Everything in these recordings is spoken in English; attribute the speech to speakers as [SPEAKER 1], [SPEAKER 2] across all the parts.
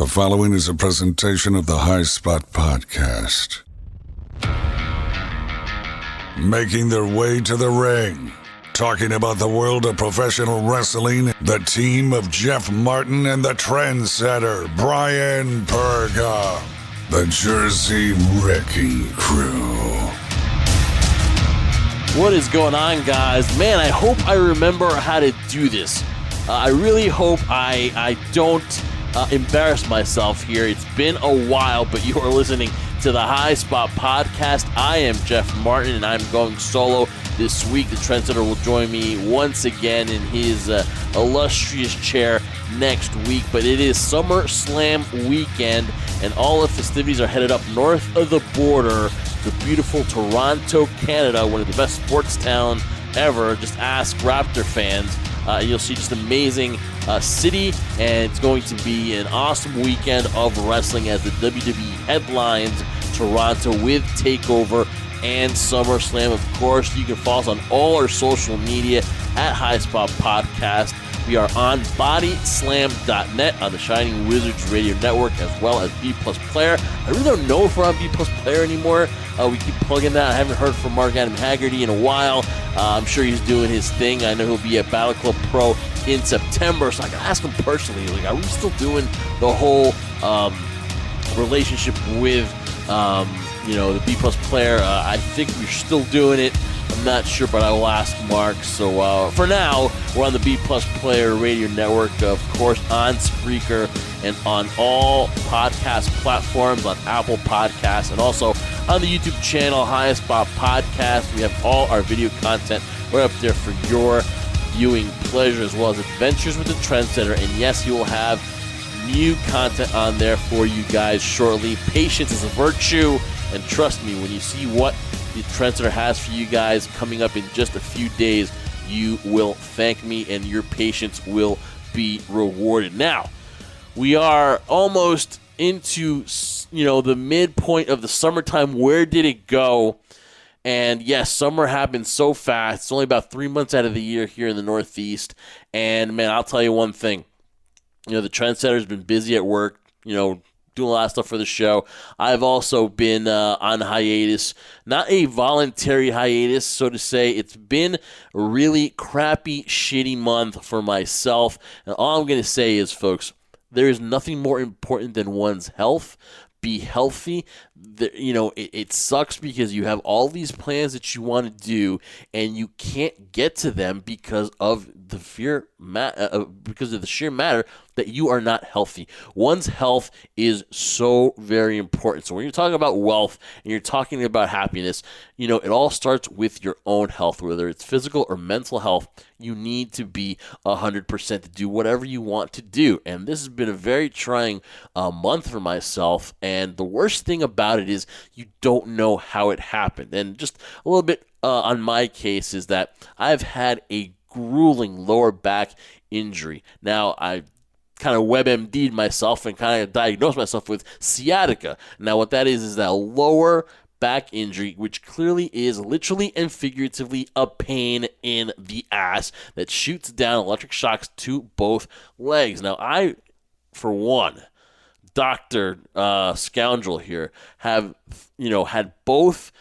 [SPEAKER 1] The following is a presentation of the High Spot Podcast. Making their way to the ring, talking about the world of professional wrestling, the team of Jeff Martin and the trendsetter Brian Perga, the Jersey Wrecking Crew.
[SPEAKER 2] What is going on, guys? Man, I hope I remember how to do this. I really hope I don't embarrass myself here. It's been a while, but you are listening to the High Spot Podcast. I am Jeff Martin, and I'm going solo this week. The trendsetter will join me once again in his illustrious chair next week, but it is SummerSlam weekend, and all the festivities are headed up north of the border to beautiful Toronto, Canada, one of the best sports towns ever. Just ask Raptor fans. You'll see just amazing city, and it's going to be an awesome weekend of wrestling as the WWE headlines Toronto with TakeOver and SummerSlam. Of course, you can follow us on all our social media at High Spot Podcast. We are on bodyslam.net on the Shining Wizards Radio Network, as well as B Plus Player. I really don't know if we're on B Plus Player anymore. We keep plugging that. I haven't heard from Mark Adam Haggerty in a while. I'm sure he's doing his thing. I know he'll be at Battle Club Pro in September, so I can ask him personally, like, are we still doing the whole relationship with the B Plus Player? I think we're still doing it. I'm not sure, but I will ask Mark. So for now, we're on the B Plus Player Radio Network, of course, on Spreaker and on all podcast platforms, on Apple Podcasts, and also on the YouTube channel, High Spot Podcast. We have all our video content right up there for your viewing pleasure, as well as Adventures with the Trendsetter. And yes, you will have new content on there for you guys shortly. Patience is a virtue, and trust me, when you see what the Trendsetter has for you guys coming up in just a few days, you will thank me, and your patience will be rewarded. Now, we are almost into, the midpoint of the summertime. Where did it go? And yes, summer happened so fast. It's only about 3 months out of the year here in the Northeast. And man, I'll tell you one thing. The Trendsetter's been busy at work, doing a lot of stuff for the show. I've also been on hiatus, not a voluntary hiatus, so to say. It's been a really crappy, shitty month for myself. And all I'm going to say is, folks, there is nothing more important than one's health. Be healthy. It sucks because you have all these plans that you want to do, and you can't get to them because of the sheer matter that you are not healthy. One's health is so very important. So when you're talking about wealth and you're talking about happiness, it all starts with your own health, whether it's physical or mental health. You need to be 100% to do whatever you want to do. And this has been a very trying month for myself. And the worst thing about it is you don't know how it happened. And just a little bit on my case is that I've had a grueling lower back injury. Now, I kind of WebMD'd myself and kind of diagnosed myself with sciatica. Now, what that is that lower back injury, which clearly is literally and figuratively a pain in the ass that shoots down electric shocks to both legs. Now, I, for one, Dr. Scoundrel here, have, had both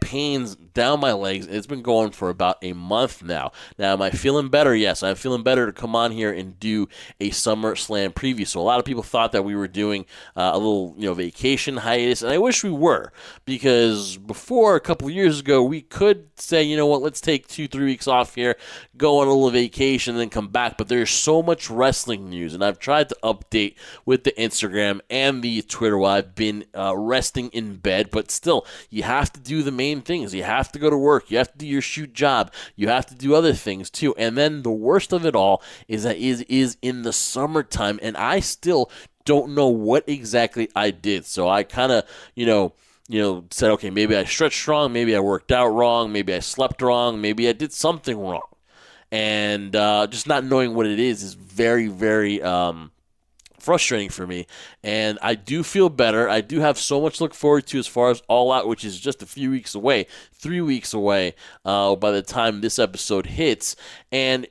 [SPEAKER 2] pains down my legs. It's been going for about a month now. Now, am I feeling better? Yes, I'm feeling better to come on here and do a SummerSlam preview. So a lot of people thought that we were doing a little, vacation hiatus, and I wish we were, because before, a couple of years ago, we could say, let's take 2-3 weeks off here, go on a little vacation, and then come back. But there's so much wrestling news, and I've tried to update with the Instagram and the Twitter while I've been resting in bed, but still, you have to do the main things. You have to go to work. You have to do your shoot job. You have to do other things too. And then the worst of it all is that it is in the summertime, and I still don't know what exactly I did. So I kind of, said, okay, maybe I stretched wrong. Maybe I worked out wrong. Maybe I slept wrong. Maybe I did something wrong. And just not knowing what it is very, very frustrating for me, and I do feel better. I do have so much to look forward to as far as All Out, which is just a few weeks away, 3 weeks away by the time this episode hits. And,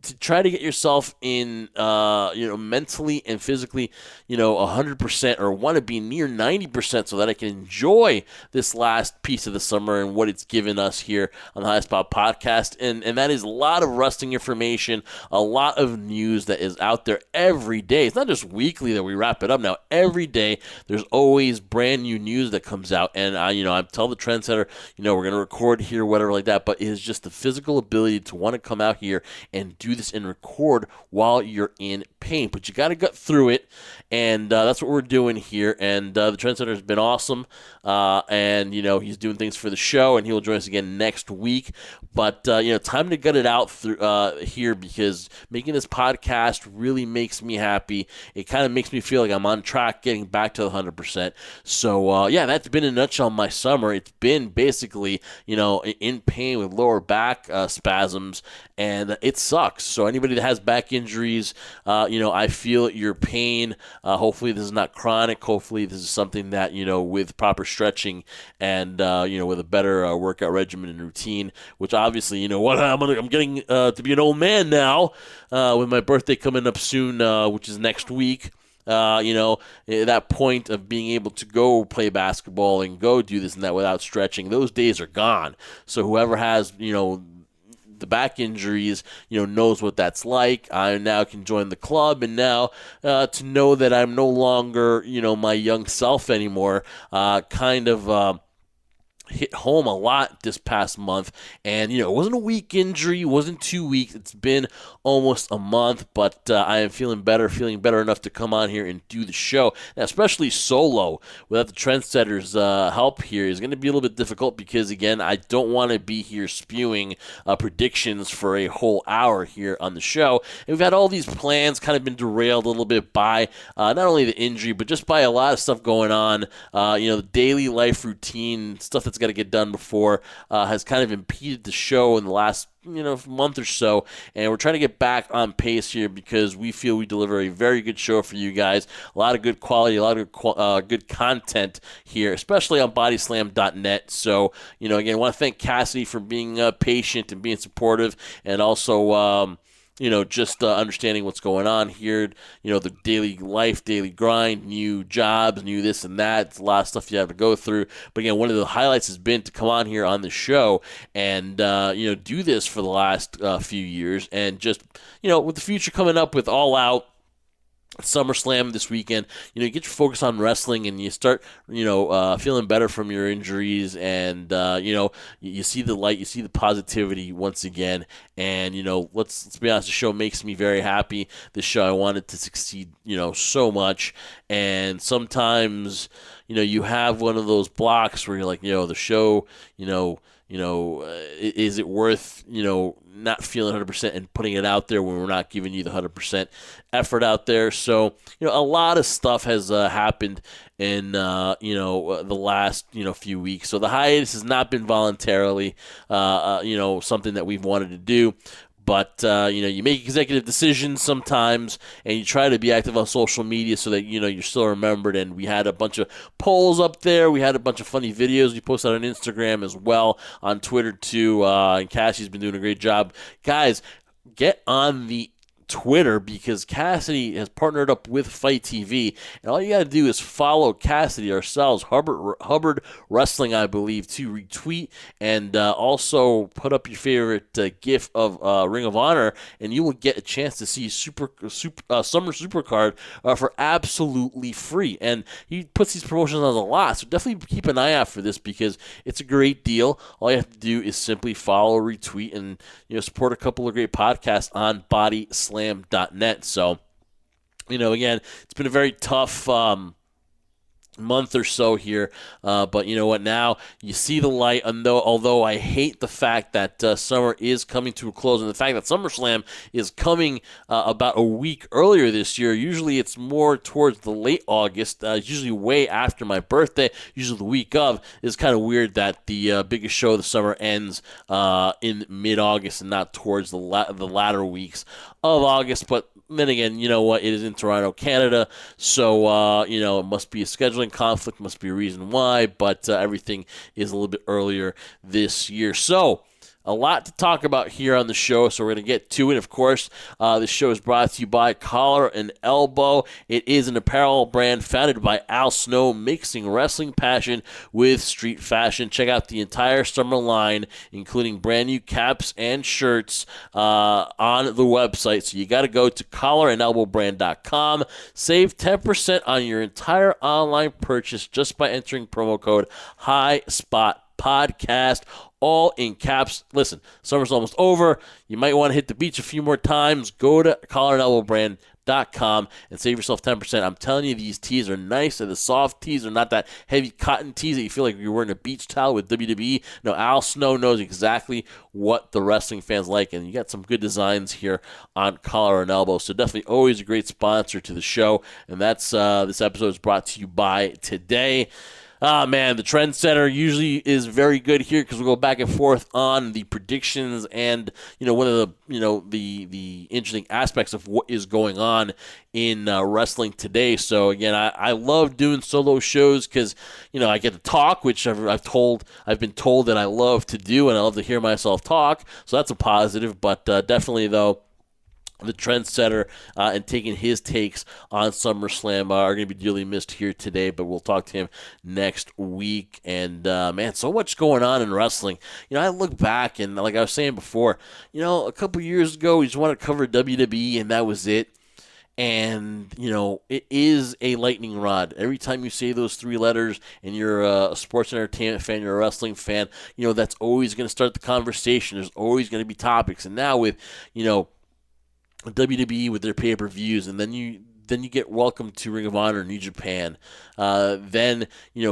[SPEAKER 2] to try to get yourself in, mentally and physically, 100% or want to be near 90% so that I can enjoy this last piece of the summer and what it's given us here on the Highest Spot podcast. And that is a lot of wrestling information, a lot of news that is out there every day. It's not just weekly that we wrap it up now. Every day there's always brand new news that comes out. And I tell the trendsetter, we're going to record here, whatever like that. But it is just the physical ability to want to come out here and do this and record while you're in pain. But you got to get through it. And that's what we're doing here. And the trendsetter has been awesome. And he's doing things for the show, and he will join us again next week. But time to gut it out through here, because making this podcast really makes me happy. It kind of makes me feel like I'm on track getting back to the 100%. So that's been in a nutshell my summer. It's been basically in pain with lower back spasms, and it sucks. So anybody that has back injuries, I feel your pain. Hopefully this is not chronic. Hopefully this is something that with proper stretching and with a better workout regimen and routine, which obviously I'm getting to be an old man now with my birthday coming up soon, which is next week. That point of being able to go play basketball and go do this and that without stretching, those days are gone. So whoever has the back injuries, knows what that's like. I now can join the club, and now to know that I'm no longer, my young self anymore, hit home a lot this past month. And it wasn't a week injury, it wasn't 2 weeks, it's been almost a month, but I am feeling better enough to come on here and do the show. Now, especially solo without the trendsetters help here is going to be a little bit difficult, because again, I don't want to be here spewing predictions for a whole hour here on the show. And we've had all these plans kind of been derailed a little bit by not only the injury, but just by a lot of stuff going on. The daily life routine stuff that's got to get done before has kind of impeded the show in the last month or so, and we're trying to get back on pace here, because we feel we deliver a very good show for you guys. A lot of good quality, a lot of good content here, especially on bodyslam.net. So again, I want to thank Cassidy for being patient and being supportive, and also just understanding what's going on here, the daily life, daily grind, new jobs, new this and that. It's a lot of stuff you have to go through. But again, one of the highlights has been to come on here on the show and, do this for the last few years. And just, with the future coming up with All Out, SummerSlam this weekend, you get your focus on wrestling, and you start, feeling better from your injuries, and, you see the light, you see the positivity once again, and, let's be honest, the show makes me very happy. This show, I wanted to succeed, so much, and sometimes, you have one of those blocks where you're like, the show, is it worth, not feeling 100% and putting it out there when we're not giving you the 100% effort out there? So, a lot of stuff has happened in, the last, few weeks. So the hiatus has not been voluntarily, something that we've wanted to do. But, you make executive decisions sometimes, and you try to be active on social media so that, you're still remembered. And we had a bunch of polls up there. We had a bunch of funny videos we posted on Instagram as well, on Twitter too. And Cassie's been doing a great job. Guys, get on the Twitter, because Cassidy has partnered up with Fight TV, and all you got to do is follow Cassidy, ourselves, Hubbard Wrestling, I believe, to retweet, and also put up your favorite GIF of Ring of Honor, and you will get a chance to see Summer Supercard for absolutely free. And he puts these promotions on a lot, so definitely keep an eye out for this, because it's a great deal. All you have to do is simply follow, retweet, and support a couple of great podcasts on bodyslam.net. So, again, it's been a very tough month or so here, but you know what, now you see the light. Although I hate the fact that summer is coming to a close, and the fact that SummerSlam is coming about a week earlier this year. Usually it's more towards the late August, usually way after my birthday, usually the week of. It's kind of weird that the biggest show of the summer ends in mid-August and not towards the latter weeks of August. But then again, you know what? It is in Toronto, Canada, so, it must be a scheduling conflict, must be a reason why, but everything is a little bit earlier this year. So, a lot to talk about here on the show, so we're going to get to it. Of course, the show is brought to you by Collar and Elbow. It is an apparel brand founded by Al Snow, mixing wrestling passion with street fashion. Check out the entire summer line, including brand new caps and shirts on the website. So you got to go to collarandelbowbrand.com. Save 10% on your entire online purchase just by entering promo code HIGHSPOT all in caps. Listen, summer's almost over. You might want to hit the beach a few more times. Go to collarandelbowbrand.com and save yourself 10%. I'm telling you, these tees are nice. They're the soft tees. They're not that heavy cotton tees that you feel like you're wearing a beach towel with WWE. No, Al Snow knows exactly what the wrestling fans like, and you got some good designs here on Collar and Elbow. So definitely always a great sponsor to the show, and that's this episode is brought to you by today. Man, the Trendsetter usually is very good here because we'll go back and forth on the predictions and, one of the, the interesting aspects of what is going on in wrestling today. So, again, I love doing solo shows because, I get to talk, which I've been told that I love to do, and I love to hear myself talk. So that's a positive, but definitely, though, the Trendsetter and taking his takes on SummerSlam are going to be dearly missed here today, but we'll talk to him next week. And, man, so much going on in wrestling. I look back, and like I was saying before, a couple years ago, we just wanted to cover WWE, and that was it. And, it is a lightning rod. Every time you say those three letters and you're a sports entertainment fan, you're a wrestling fan, that's always going to start the conversation. There's always going to be topics. And now with, WWE with their pay-per-views, and then you get welcomed to Ring of Honor, New Japan. Then,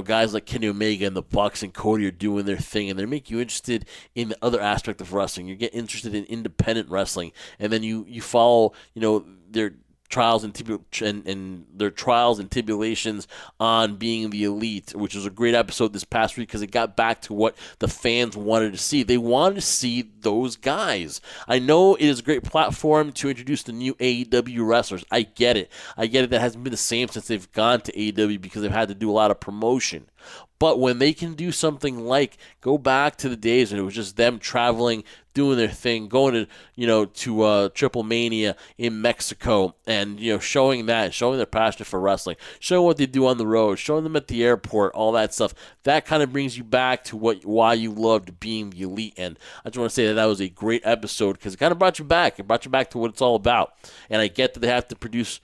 [SPEAKER 2] guys like Kenny Omega and the Bucks and Cody are doing their thing, and they make you interested in the other aspect of wrestling. You get interested in independent wrestling, and then you follow, their trials and their trials and tribulations on being the elite, which was a great episode this past week because it got back to what the fans wanted to see. They wanted to see those guys. I know it is a great platform to introduce the new AEW wrestlers. I get it. That hasn't been the same since they've gone to AEW because they've had to do a lot of promotion. But when they can do something like go back to the days when it was just them traveling, doing their thing, going to Triple Mania in Mexico, and showing their passion for wrestling, showing what they do on the road, showing them at the airport, all that stuff, that kind of brings you back to why you loved being the elite. And I just want to say that was a great episode because it kind of brought you back. It brought you back to what it's all about. And I get that they have to produce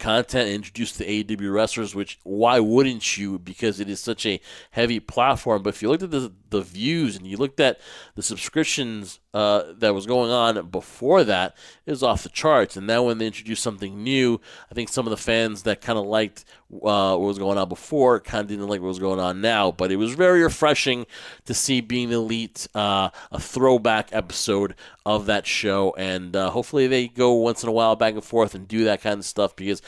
[SPEAKER 2] content and introduce the AEW wrestlers, which why wouldn't you, because it is such a heavy platform. But if you looked at the views and you looked at the subscriptions that was going on before that, it was off the charts. And now when they introduced something new, I think some of the fans that kind of liked what was going on before kind of didn't like what was going on now. But it was very refreshing to see Being the Elite, a throwback episode of that show. And hopefully they go once in a while back and forth and do that kind of stuff because,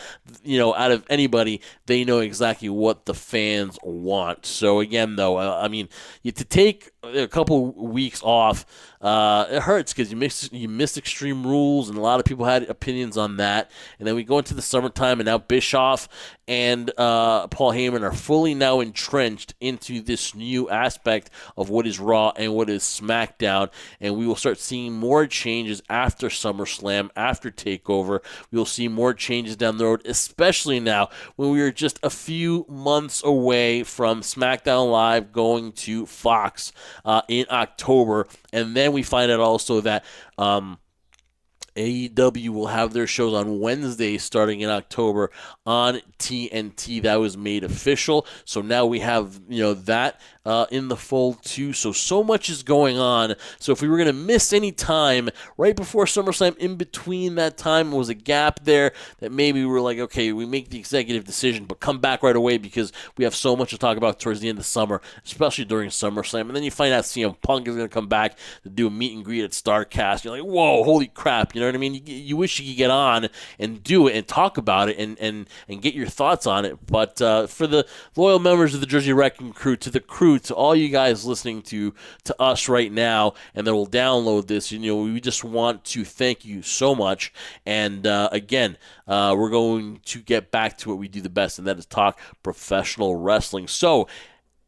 [SPEAKER 2] out of anybody, they know exactly what the fans want. So again, though, to take a couple weeks off, it hurts because you missed Extreme Rules, and a lot of people had opinions on that. And then we go into the summertime, and now Bischoff and Paul Heyman are fully now entrenched into this new aspect of what is Raw and what is SmackDown, and we will start seeing more changes after SummerSlam, after TakeOver. We will see more changes down the road, especially now when we are just a few months away from SmackDown Live going to Fox in October. And then we find out also that AEW will have their shows on Wednesday starting in October on TNT. That was made official. So now we have, that in the fold too. So much is going on. So if we were going to miss any time right before SummerSlam, in between that time was a gap there that maybe we were like, okay, we make the executive decision, but come back right away because we have so much to talk about towards the end of summer, especially during SummerSlam. And then you find out CM Punk is going to come back to do a meet and greet at StarCast. You're like, whoa, holy crap. You know what I mean? You wish you could get on and do it and talk about it and get your thoughts on it. But for the loyal members of the Jersey Wrecking Crew, to all you guys listening to us right now and that will download this, we just want to thank you so much. And again, we're going to get back to what we do the best, and that is talk professional wrestling. So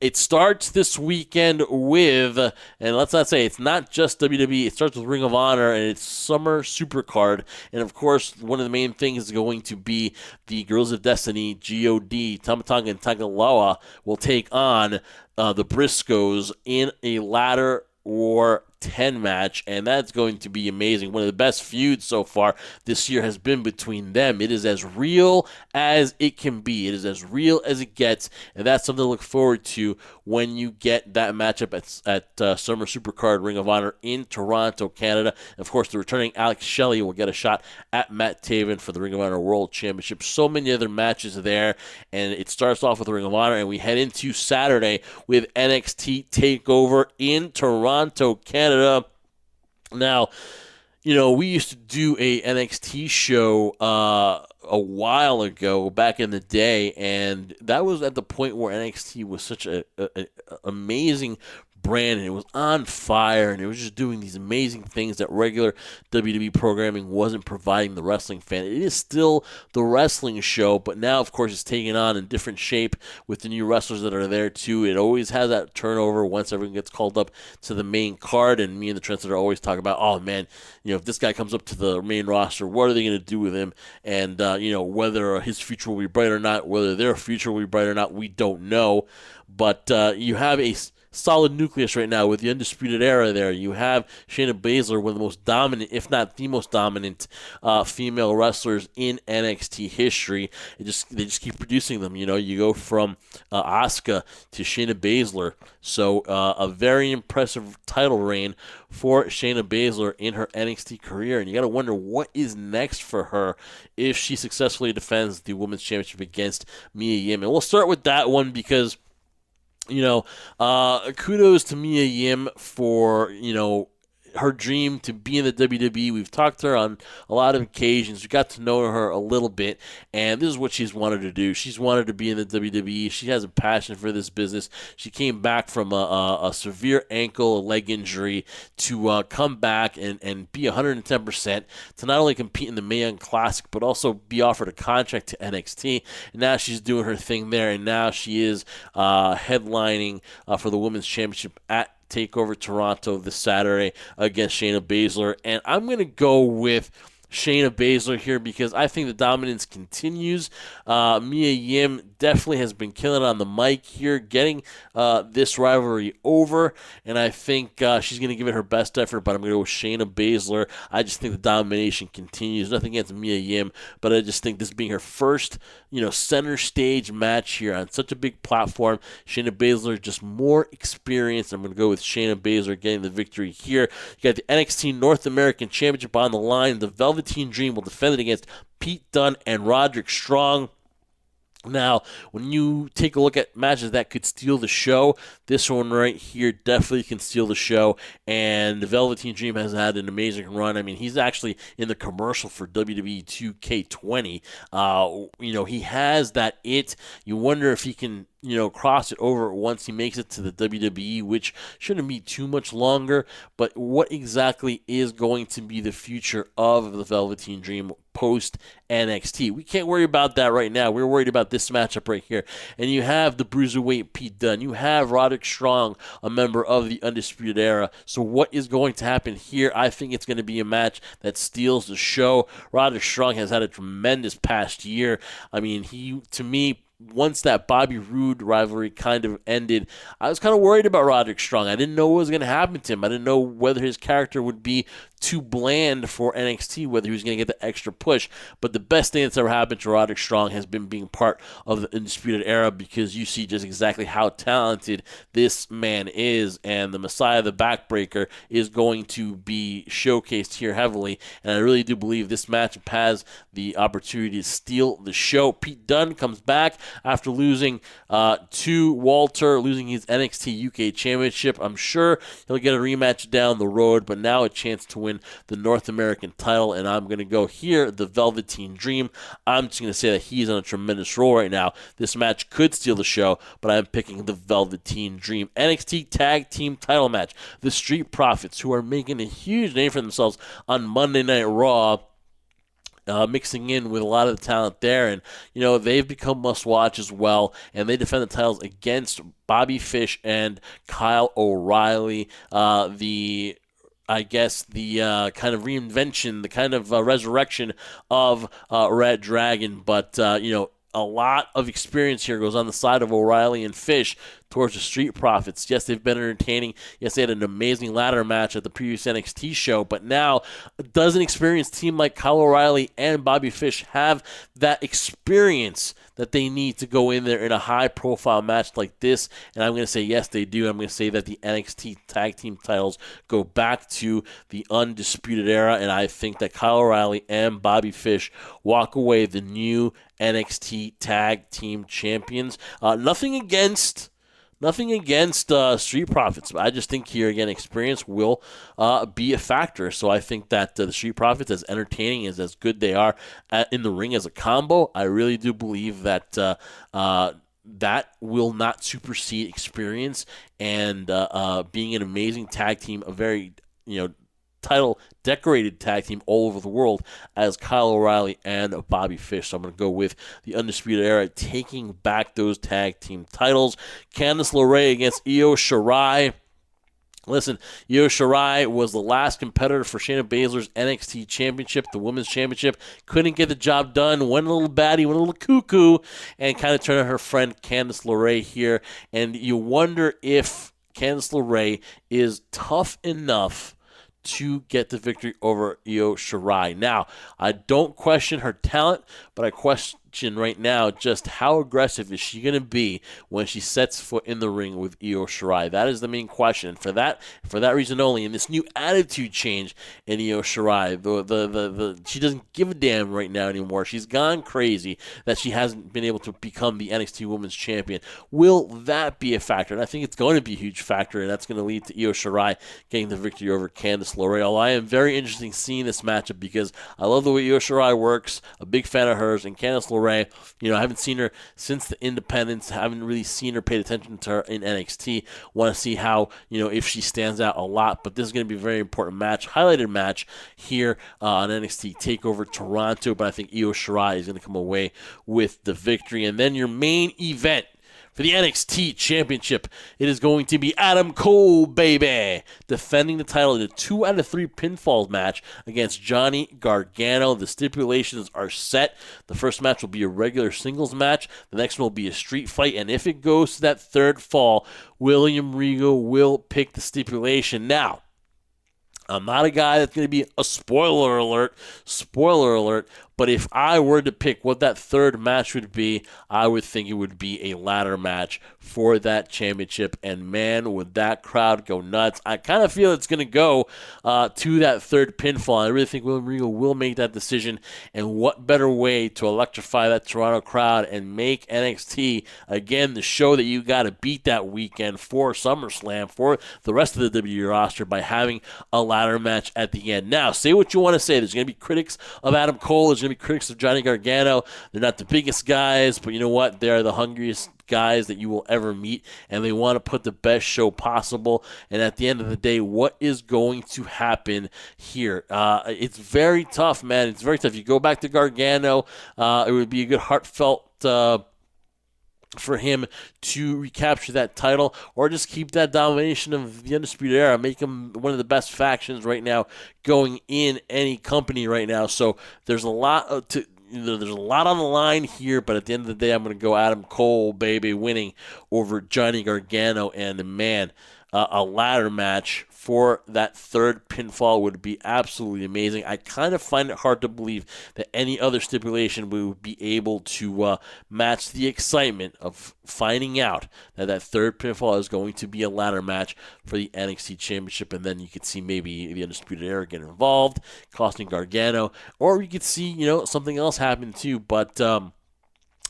[SPEAKER 2] It starts this weekend with, and let's not say it's not just WWE, it starts with Ring of Honor, and it's Summer Supercard. And, of course, one of the main things is going to be the Girls of Destiny, GOD, Tama Tonga, and Tagaloa will take on the Briscoes in a ladder war 10 match, and that's going to be amazing. One of the best feuds so far this year has been between them. It is as real as it can be. It is as real as it gets, and that's something to look forward to when you get that matchup at Summer Supercard Ring of Honor in Toronto, Canada. And of course, the returning Alex Shelley will get a shot at Matt Taven for the Ring of Honor World Championship. So many other matches there, and it starts off with Ring of Honor, and we head into Saturday with NXT TakeOver in Toronto, Canada. Now, we used to do a NXT show a while ago, back in the day, and that was at the point where NXT was such an amazing brand, and it was on fire, and it was just doing these amazing things that regular WWE programming wasn't providing the wrestling fan. It is still the wrestling show, but now, of course, it's taking on a different shape with the new wrestlers that are there, too. It always has that turnover once everyone gets called up to the main card, and me and the Trendsetter always talk about, oh, man, if this guy comes up to the main roster, what are they going to do with him? And, whether his future will be bright or not, whether their future will be bright or not, we don't know. But you have a solid nucleus right now with the Undisputed Era there. You have Shayna Baszler, one of the most dominant, if not the most dominant, female wrestlers in NXT history. They just keep producing them. You go from Asuka to Shayna Baszler. So a very impressive title reign for Shayna Baszler in her NXT career. And you got to wonder what is next for her if she successfully defends the Women's Championship against Mia Yim. And we'll start with that one because kudos to Mia Yim for, her dream to be in the WWE. We've talked to her on a lot of occasions. We got to know her a little bit, and this is what she's wanted to do. She's wanted to be in the WWE. She has a passion for this business. She came back from a severe ankle, leg injury to come back and be 110% to not only compete in the Mae Young Classic, but also be offered a contract to NXT. And now she's doing her thing there, and now she is headlining for the Women's Championship at TakeOver Toronto this Saturday against Shayna Baszler. And I'm going to go with Shayna Baszler here because I think the dominance continues. Mia Yim definitely has been killing on the mic here, getting this rivalry over, and I think she's going to give it her best effort, but I'm going to go with Shayna Baszler. I just think the domination continues. Nothing against Mia Yim, but I just think this being her first, center stage match here on such a big platform, Shayna Baszler just more experienced. I'm going to go with Shayna Baszler getting the victory here. You got the NXT North American Championship on the line. The Velveteen Dream will defend it against Pete Dunne and Roderick Strong. Now, when you take a look at matches that could steal the show, this one right here definitely can steal the show, and the Velveteen Dream has had an amazing run. I mean, he's actually in the commercial for WWE 2K20. He has that it. You wonder if he can, cross it over once he makes it to the WWE, which shouldn't be too much longer, but what exactly is going to be the future of the Velveteen Dream post NXT? We can't worry about that right now. We're worried about this matchup right here. And you have the Bruiserweight Pete Dunne. You have Roderick Strong, a member of the Undisputed Era. So what is going to happen here? I think it's going to be a match that steals the show. Roderick Strong has had a tremendous past year. I mean, to me, once that Bobby Roode rivalry kind of ended, I was kind of worried about Roderick Strong. I didn't know what was going to happen to him. I didn't know whether his character would be too bland for NXT, whether he was going to get the extra push. But the best thing that's ever happened to Roderick Strong has been being part of the Undisputed Era, because you see just exactly how talented this man is, and the Messiah, the Backbreaker, is going to be showcased here heavily. And I really do believe this matchup has the opportunity to steal the show. Pete Dunne comes back after losing to Walter, losing his NXT UK Championship. I'm sure he'll get a rematch down the road, but now a chance to win the North American title, and I'm going to go here, the Velveteen Dream. I'm just going to say that he's on a tremendous roll right now. This match could steal the show, but I'm picking the Velveteen Dream. NXT Tag Team title match. The Street Profits, who are making a huge name for themselves on Monday Night Raw, mixing in with a lot of the talent there. And, they've become must-watch as well, and they defend the titles against Bobby Fish and Kyle O'Reilly. The kind of reinvention, the kind of resurrection of Red Dragon. But, a lot of experience here goes on the side of O'Reilly and Fish towards the Street Profits. Yes, they've been entertaining. Yes, they had an amazing ladder match at the previous NXT show. But now, does an experienced team like Kyle O'Reilly and Bobby Fish have that experience that they need to go in there in a high-profile match like this? And I'm going to say yes, they do. I'm going to say that the NXT Tag Team titles go back to the Undisputed Era, and I think that Kyle O'Reilly and Bobby Fish walk away the new NXT Tag Team Champions. Nothing against Street Profits. I just think here, again, experience will be a factor. So I think that the Street Profits, as entertaining as good they are in the ring as a combo, I really do believe that that will not supersede experience and being an amazing tag team, a very, title-decorated tag team all over the world as Kyle O'Reilly and Bobby Fish. So I'm going to go with the Undisputed Era taking back those tag team titles. Candice LeRae against Io Shirai. Listen, Io Shirai was the last competitor for Shayna Baszler's NXT Championship, the Women's Championship. Couldn't get the job done. Went a little batty, went a little cuckoo, and kind of turned on her friend Candice LeRae here. And you wonder if Candice LeRae is tough enough to get the victory over Io Shirai. Now, I don't question her talent, but I question right now just how aggressive is she going to be when she sets foot in the ring with Io Shirai. That is the main question. For that reason only, in this new attitude change in Io Shirai, she doesn't give a damn right now anymore. She's gone crazy that she hasn't been able to become the NXT Women's Champion. Will that be a factor? And I think it's going to be a huge factor, and that's going to lead to Io Shirai getting the victory over Candice LeRae. Although I am very interested in seeing this matchup because I love the way Io Shirai works, a big fan of hers, and Candice LeRae, I haven't seen her since the independence. Haven't really seen her, paid attention to her in NXT. Want to see how, if she stands out a lot. But this is going to be a very important match, highlighted match here on NXT TakeOver Toronto. But I think Io Shirai is going to come away with the victory. And then your main event for the NXT Championship, it is going to be Adam Cole, baby, defending the title in a 2 out of 3 pinfall match against Johnny Gargano. The stipulations are set. The first match will be a regular singles match. The next one will be a street fight. And if it goes to that third fall, William Regal will pick the stipulation. Now, I'm not a guy that's going to be a spoiler alert, but if I were to pick what that third match would be, I would think it would be a ladder match for that championship, and man, would that crowd go nuts. I kind of feel it's going to go to that third pinfall. I really think William Regal will make that decision, and what better way to electrify that Toronto crowd and make NXT, again, the show that you got to beat that weekend for SummerSlam, for the rest of the WWE roster, by having a ladder match at the end. Now, say what you want to say. There's going to be critics of Adam Cole. There's going to be critics of Johnny Gargano. They're not the biggest guys, but you know what? They're the hungriest guys that you will ever meet, and they want to put the best show possible. And at the end of the day, what is going to happen here? It's very tough, man. It's very tough. You go back to Gargano, it would be a good heartfelt for him to recapture that title, or just keep that domination of the Undisputed Era, make him one of the best factions right now going in any company right now. So there's a lot there's a lot on the line here, but at the end of the day, I'm going to go Adam Cole, baby, winning over Johnny Gargano. And man, a ladder match for that third pinfall would be absolutely amazing. I kind of find it hard to believe that any other stipulation would be able to match the excitement of finding out that that third pinfall is going to be a ladder match for the NXT Championship, and then you could see maybe the Undisputed Era get involved, costing Gargano, or you could see, something else happen too, but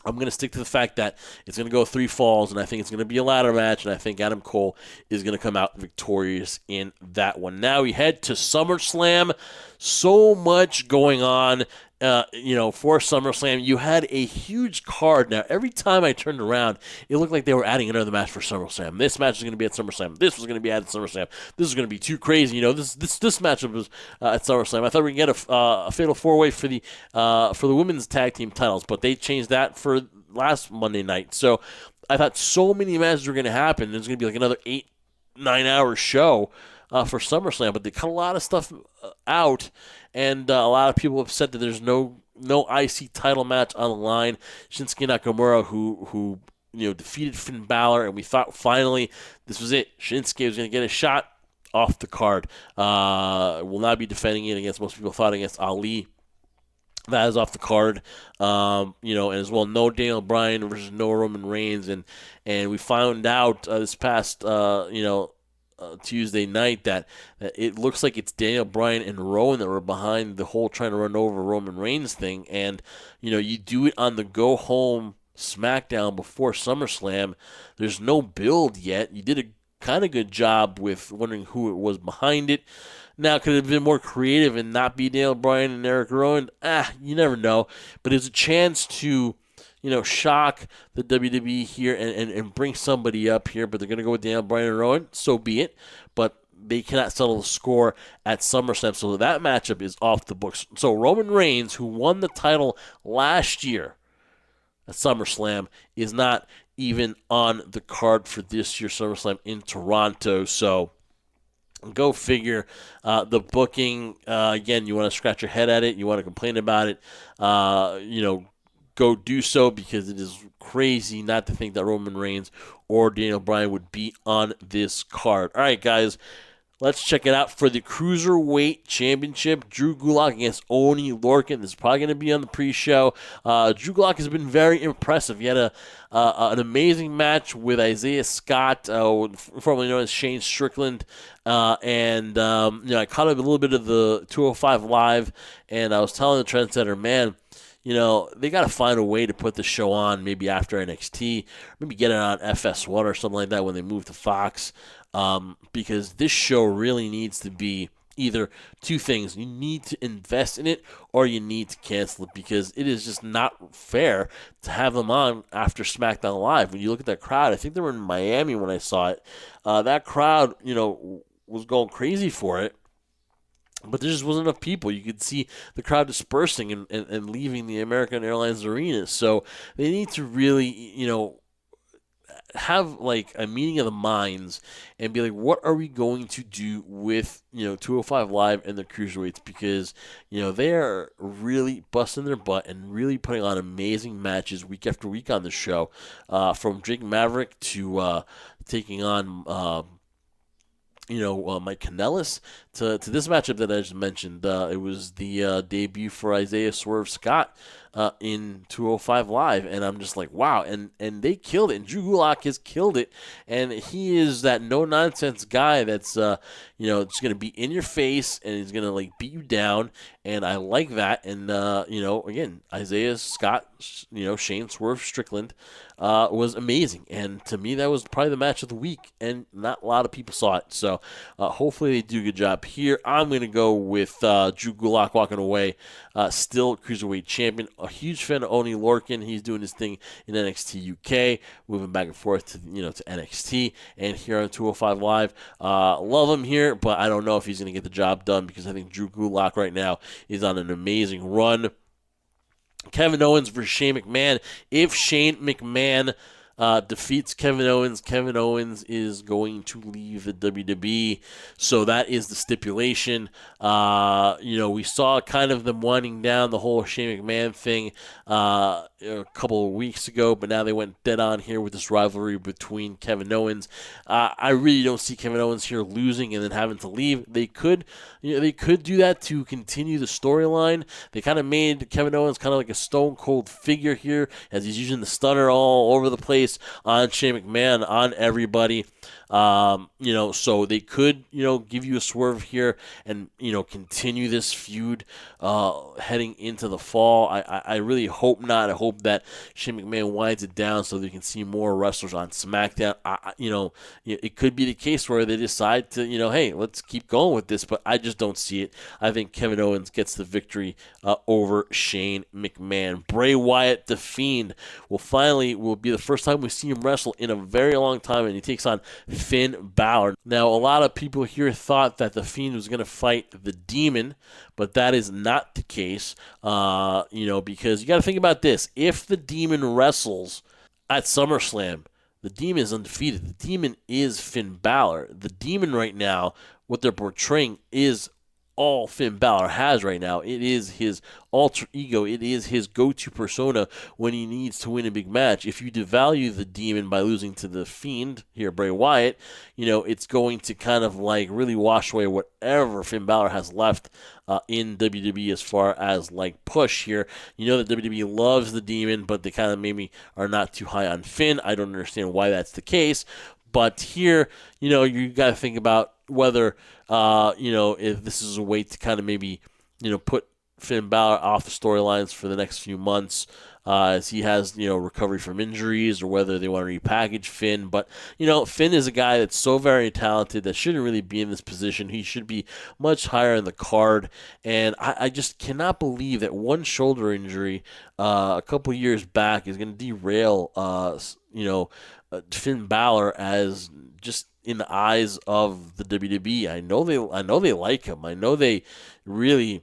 [SPEAKER 2] I'm going to stick to the fact that it's going to go 3 falls, and I think it's going to be a ladder match, and I think Adam Cole is going to come out victorious in that one. Now we head to SummerSlam. So much going on for SummerSlam, you had a huge card. Now, every time I turned around, it looked like they were adding another match for SummerSlam. This match is going to be at SummerSlam. This was going to be added at SummerSlam. This is going to be too crazy. This matchup was at SummerSlam. I thought we could get a fatal four-way for the women's tag team titles, but they changed that for last Monday night. So I thought so many matches were going to happen. There's going to be like another 8-9 hour show for SummerSlam, but they cut a lot of stuff out, and a lot of people upset that there's no IC title match on the line. Shinsuke Nakamura, who defeated Finn Balor, and we thought finally this was it. Shinsuke was going to get a shot off the card. Will not be defending it against, most people thought, against Ali. That is off the card, and as well, no Daniel Bryan versus no Roman Reigns, and we found out this past Tuesday night that it looks like it's Daniel Bryan and Rowan that were behind the whole trying to run over Roman Reigns thing. And you do it on the go home SmackDown before SummerSlam. There's no build yet. You did a kind of good job with wondering who it was behind it. Now, could it have been more creative and not be Daniel Bryan and Eric Rowan? You never know. But it's a chance to shock the WWE here and bring somebody up here, but they're going to go with Daniel Bryan and Rowan, so be it. But they cannot settle the score at SummerSlam, so that matchup is off the books. So Roman Reigns, who won the title last year at SummerSlam, is not even on the card for this year's SummerSlam in Toronto. So go figure. The booking, again, you want to scratch your head at it, you want to complain about it, go do so, because it is crazy not to think that Roman Reigns or Daniel Bryan would be on this card. All right, guys, let's check it out for the Cruiserweight Championship. Drew Gulak against Oney Lorcan. This is probably going to be on the pre-show. Drew Gulak has been very impressive. He had an amazing match with Isaiah Scott, formerly known as Shane Strickland. I caught up a little bit of the 205 Live, and I was telling the Trendsetter, man, they got to find a way to put the show on maybe after NXT, maybe get it on FS1 or something like that when they move to Fox, because this show really needs to be either two things. You need to invest in it or you need to cancel it, because it is just not fair to have them on after SmackDown Live. When you look at that crowd, I think they were in Miami when I saw it. That crowd, was going crazy for it. But there just wasn't enough people. You could see the crowd dispersing and leaving the American Airlines Arena. So they need to really, have like a meeting of the minds and be like, what are we going to do with 205 Live and the Cruiserweights, because they are really busting their butt and really putting on amazing matches week after week on the show, from Drake Maverick to taking on Mike Kanellis to this matchup that I just mentioned. It was the debut for Isaiah Swerve Scott in 205 Live, and I'm just like, wow, and they killed it, and Drew Gulak has killed it, and he is that no-nonsense guy that's, just going to be in your face, and he's going to, like, beat you down, and I like that, and, again, Isaiah Scott, Shane Swerve Strickland was amazing, and to me, that was probably the match of the week, and not a lot of people saw it, so hopefully they do a good job here. I'm going to go with Drew Gulak walking away, still Cruiserweight champion. A huge fan of Oney Lorcan. He's doing his thing in NXT UK, moving back and forth to NXT, and here on 205 Live. Love him here, but I don't know if he's going to get the job done, because I think Drew Gulak right now is on an amazing run. Kevin Owens versus Shane McMahon. If Shane McMahon defeats Kevin Owens is going to leave the WWE. So that is the stipulation. We saw kind of them winding down the whole Shane McMahon thing a couple of weeks ago, but now they went dead on here with this rivalry between Kevin Owens. I really don't see Kevin Owens here losing and then having to leave. They could do that to continue the storyline. They kind of made Kevin Owens kind of like a stone cold figure here, as he's using the stunner all over the place. face on Shane McMahon, on everybody. So they could, give you a swerve here and, continue this feud heading into the fall. I really hope not. I hope that Shane McMahon winds it down so they can see more wrestlers on SmackDown. It could be the case where they decide to, hey, let's keep going with this, but I just don't see it. I think Kevin Owens gets the victory over Shane McMahon. Bray Wyatt, the Fiend, will be the first time we see him wrestle in a very long time, and he takes on Finn Balor. Now, a lot of people here thought that the Fiend was going to fight the Demon, but that is not the case, because you got to think about this. If the Demon wrestles at SummerSlam, the Demon is undefeated. The Demon is Finn Balor. The Demon right now, what they're portraying is all Finn Balor has right now. It is his alter ego. It is his go-to persona when he needs to win a big match. If you devalue the Demon by losing to the Fiend here, Bray Wyatt, it's going to kind of like really wash away whatever Finn Balor has left in WWE as far as like push here. That WWE loves the Demon, but they kind of maybe are not too high on Finn. I don't understand why that's the case. But here, you got to think about whether, if this is a way to kind of maybe, put Finn Balor off the storylines for the next few months as he has, recovery from injuries, or whether they want to repackage Finn. But, Finn is a guy that's so very talented that shouldn't really be in this position. He should be much higher in the card. And I just cannot believe that one shoulder injury a couple years back is going to derail, Finn Balor as just in the eyes of the WWE. I know they like him. I know they really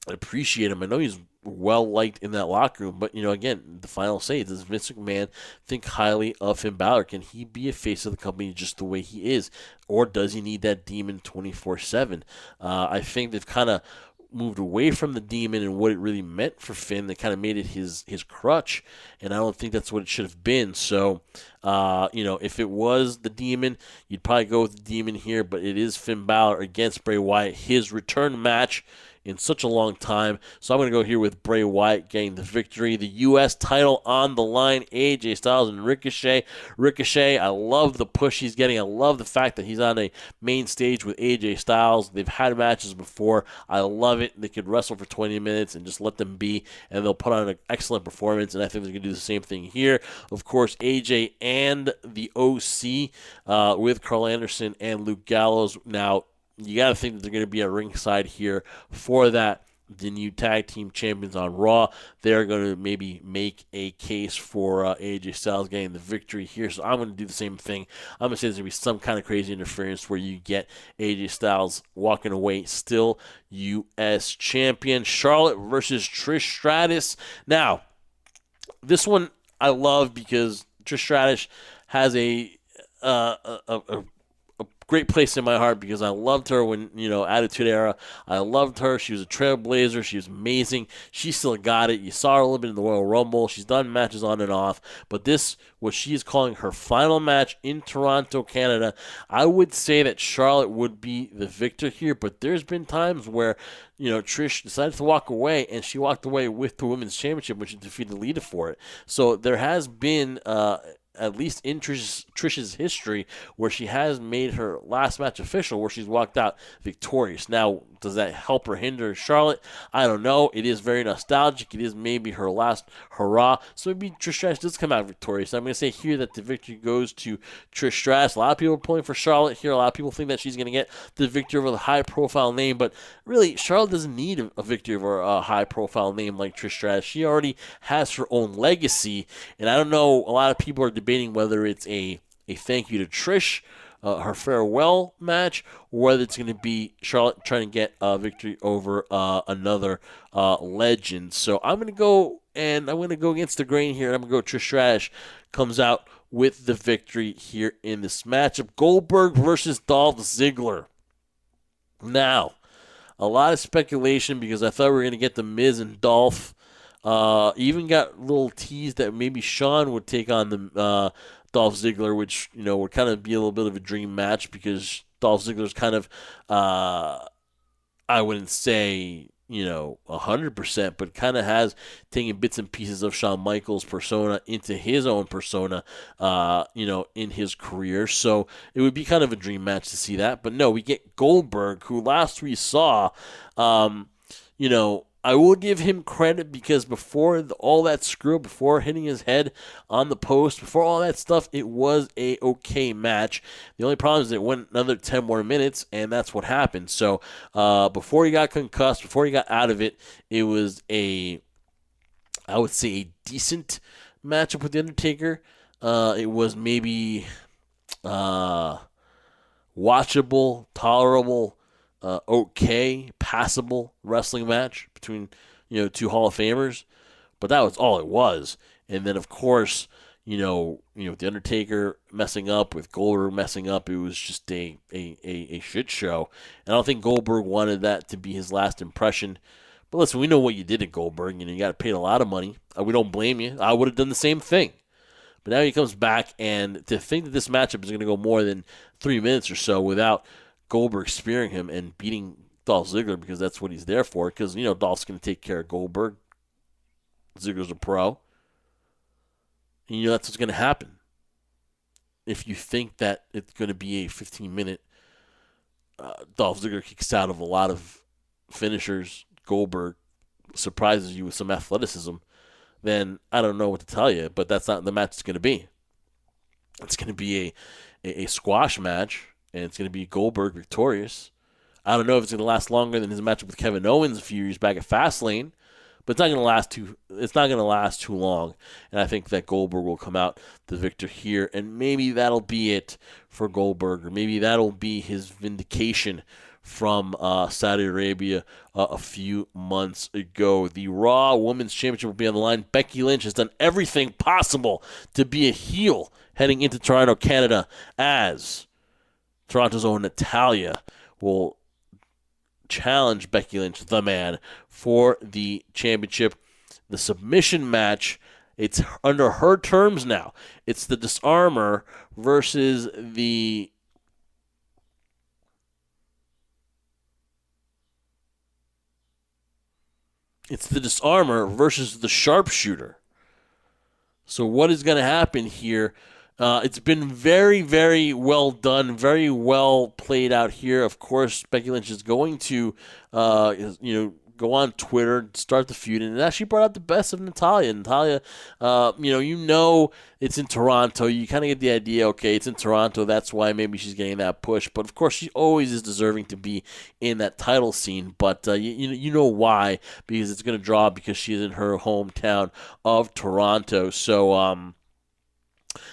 [SPEAKER 2] appreciate him. I know he's well liked in that locker room. But again, the final say, does Vince McMahon think highly of Finn Balor? Can he be a face of the company just the way he is, or does he need that Demon 24/7? I think they've kind of moved away from the Demon and what it really meant for Finn. They kind of made it his crutch, and I don't think that's what it should have been. So, if it was the Demon, you'd probably go with the Demon here, but it is Finn Balor against Bray Wyatt, his return match in such a long time. So I'm going to go here with Bray Wyatt getting the victory. The U.S. title on the line, AJ Styles and Ricochet. Ricochet, I love the push he's getting. I love the fact that he's on a main stage with AJ Styles. They've had matches before. I love it. They could wrestle for 20 minutes and just let them be, and they'll put on an excellent performance, and I think they're going to do the same thing here. Of course, AJ and the OC with Carl Anderson and Luke Gallows. Now, you got to think that they're going to be at ringside here for that. The new tag team champions on Raw, they're going to maybe make a case for AJ Styles getting the victory here. So I'm going to do the same thing. I'm going to say there's going to be some kind of crazy interference where you get AJ Styles walking away still U.S. champion. Charlotte versus Trish Stratus. Now, this one I love because Trish Stratus has a great place in my heart because I loved her when, Attitude Era. I loved her. She was a trailblazer. She was amazing. She still got it. You saw her a little bit in the Royal Rumble. She's done matches on and off. But this, what she is calling her final match in Toronto, Canada, I would say that Charlotte would be the victor here. But there's been times where, Trish decided to walk away, and she walked away with the Women's Championship, which she defeated Lita for it. So there has been at least in Trish's history, where she has made her last match official, where she's walked out victorious. Now, does that help or hinder Charlotte? I don't know. It is very nostalgic. It is maybe her last hurrah. So maybe Trish Stratus does come out victorious. I'm going to say here that the victory goes to Trish Stratus. A lot of people are pulling for Charlotte here. A lot of people think that she's going to get the victory over the high-profile name. But really, Charlotte doesn't need a victory over a high-profile name like Trish Stratus. She already has her own legacy. And I don't know, a lot of people are debating whether it's a thank you to Trish, her farewell match, or whether it's going to be Charlotte trying to get a victory over another legend. So I'm going to go against the grain here. I'm going to go Trish Stratus comes out with the victory here in this matchup. Goldberg versus Dolph Ziggler. Now, a lot of speculation because I thought we were going to get the Miz and Dolph. Even got a little tease that maybe Shawn would take on the Dolph Ziggler, which, would kind of be a little bit of a dream match because Dolph Ziggler's kind of, I wouldn't say 100%, but kind of has taken bits and pieces of Shawn Michaels' persona into his own persona, in his career. So it would be kind of a dream match to see that. But no, we get Goldberg, who last we saw, I will give him credit because before all that screw, before hitting his head on the post, before all that stuff, it was a okay match. The only problem is it went another 10 more minutes, and that's what happened. So before he got concussed, before he got out of it, it was I would say, a decent matchup with The Undertaker. It was maybe watchable, tolerable, okay, passable wrestling match between two Hall of Famers, but that was all it was. And then of course, The Undertaker messing up with Goldberg messing up, it was just a shit show. And I don't think Goldberg wanted that to be his last impression. But listen, we know what you did at Goldberg. You got paid a lot of money. We don't blame you. I would have done the same thing. But now he comes back, and to think that this matchup is going to go more than 3 minutes or so without Goldberg spearing him and beating Dolph Ziggler, because that's what he's there for, because, Dolph's going to take care of Goldberg. Ziggler's a pro. And that's what's going to happen. If you think that it's going to be a 15-minute Dolph Ziggler kicks out of a lot of finishers, Goldberg surprises you with some athleticism, then I don't know what to tell you, but that's not the match it's going to be. It's going to be a squash match, and it's going to be Goldberg victorious. I don't know if it's going to last longer than his matchup with Kevin Owens a few years back at Fastlane, but it's not going to last too long. And I think that Goldberg will come out the victor here, and maybe that'll be it for Goldberg, or maybe that'll be his vindication from Saudi Arabia a few months ago. The Raw Women's Championship will be on the line. Becky Lynch has done everything possible to be a heel heading into Toronto, Canada, as Toronto's own Natalya will challenge Becky Lynch, the man, for the championship. The submission match, it's under her terms now. It's the Disarmer versus the Sharpshooter. So what is going to happen here? It's been very, very well done, very well played out here. Of course, Becky Lynch is going to, go on Twitter, start the feud, and it actually brought out the best of Natalya. Natalya, it's in Toronto. You kind of get the idea, okay, it's in Toronto. That's why maybe she's getting that push. But, of course, she always is deserving to be in that title scene. But you know why, because it's going to draw because she is in her hometown of Toronto. So,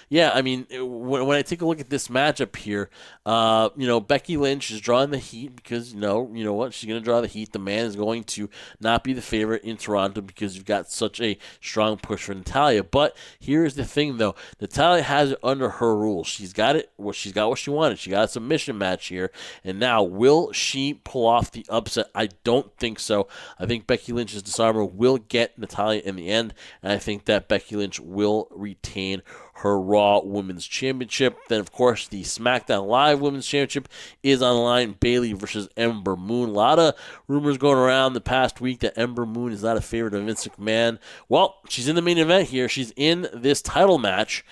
[SPEAKER 2] yeah, I mean, when I take a look at this matchup here, Becky Lynch is drawing the heat because, you know what, she's going to draw the heat. The man is going to not be the favorite in Toronto because you've got such a strong push for Natalya. But here's the thing, though. Natalya has it under her rules. She's got what she wanted. She got a submission match here. And now, will she pull off the upset? I don't think so. I think Becky Lynch's Disarmer will get Natalya in the end. And I think that Becky Lynch will retain her Raw Women's Championship. Then, of course, the SmackDown Live Women's Championship is on the line. Bayley versus Ember Moon. A lot of rumors going around the past week that Ember Moon is not a favorite of Vince McMahon. Well, she's in the main event here. She's in this title match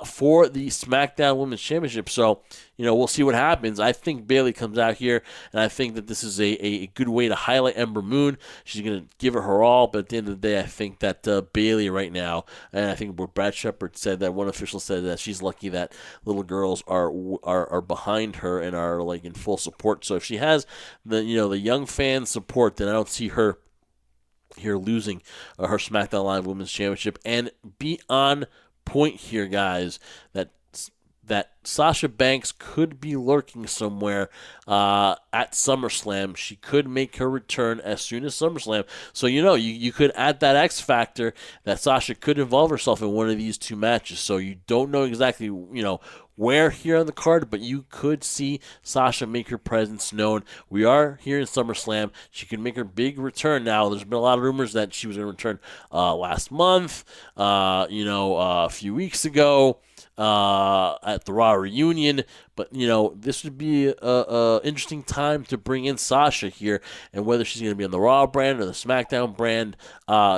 [SPEAKER 2] for the SmackDown Women's Championship. So, we'll see what happens. I think Bayley comes out here, and I think that this is a good way to highlight Ember Moon. She's going to give her all, but at the end of the day, I think that Bayley right now, and I think what Brad Shepard said, that one official said that she's lucky that little girls are behind her and are like in full support. So if she has the young fan support, then I don't see her here losing her SmackDown Live Women's Championship. And be on point here, guys, that Sasha Banks could be lurking somewhere at SummerSlam. She could make her return as soon as SummerSlam. So, you could add that X factor that Sasha could involve herself in one of these two matches. So you don't know exactly, where here on the card, but you could see Sasha make her presence known. We are here in SummerSlam. She could make her big return now. There's been a lot of rumors that she was going to return last month, a few weeks ago. at the Raw reunion. But, this would be a interesting time to bring in Sasha here, and whether she's going to be on the Raw brand or the SmackDown brand,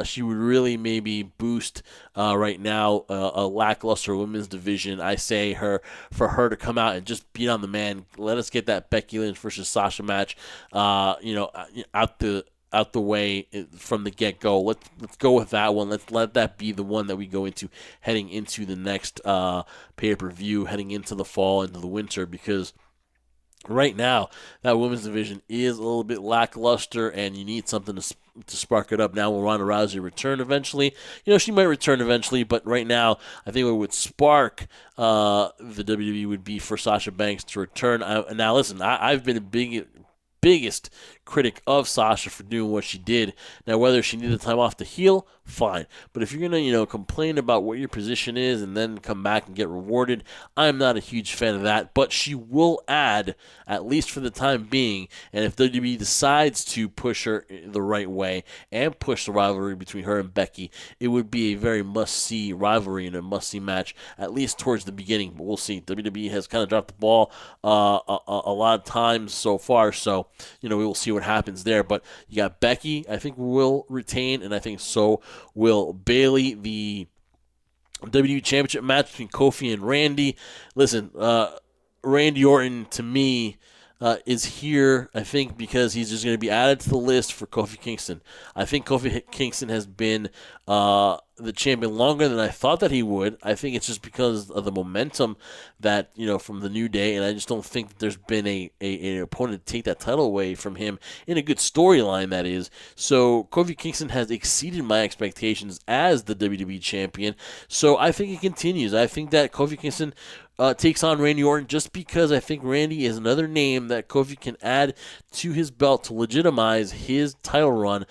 [SPEAKER 2] she would really maybe boost right now a lackluster women's division. I say for her to come out and just beat on the man. Let us get that Becky Lynch versus Sasha match, out the way from the get-go. Let's go with that one. Let's let that be the one that we go into heading into the next pay-per-view, heading into the fall, into the winter, because right now that women's division is a little bit lackluster, and you need something to spark it up. Now will Ronda Rousey return eventually? She might return eventually, but right now I think what would spark the WWE would be for Sasha Banks to return. Now listen, I've been a biggest critic of Sasha for doing what she did. Now, whether she needed time off to heal, fine. But if you're going to, complain about what your position is and then come back and get rewarded, I'm not a huge fan of that. But she will add, at least for the time being, and if WWE decides to push her the right way and push the rivalry between her and Becky, it would be a very must-see rivalry and a must-see match, at least towards the beginning. But we'll see. WWE has kind of dropped the ball a lot of times so far, so, we will see what happens there. But you got Becky, I think, will retain, and I think so will Bayley. The WWE Championship match between Kofi and Randy. Listen, Randy Orton, to me, is here, I think, because he's just going to be added to the list for Kofi Kingston. I think Kofi Kingston has been the champion longer than I thought that he would. I think it's just because of the momentum that, from the New Day, and I just don't think that there's been an opponent to take that title away from him in a good storyline, that is. So Kofi Kingston has exceeded my expectations as the WWE champion, so I think it continues. I think that Kofi Kingston takes on Randy Orton just because I think Randy is another name that Kofi can add to his belt to legitimize his title run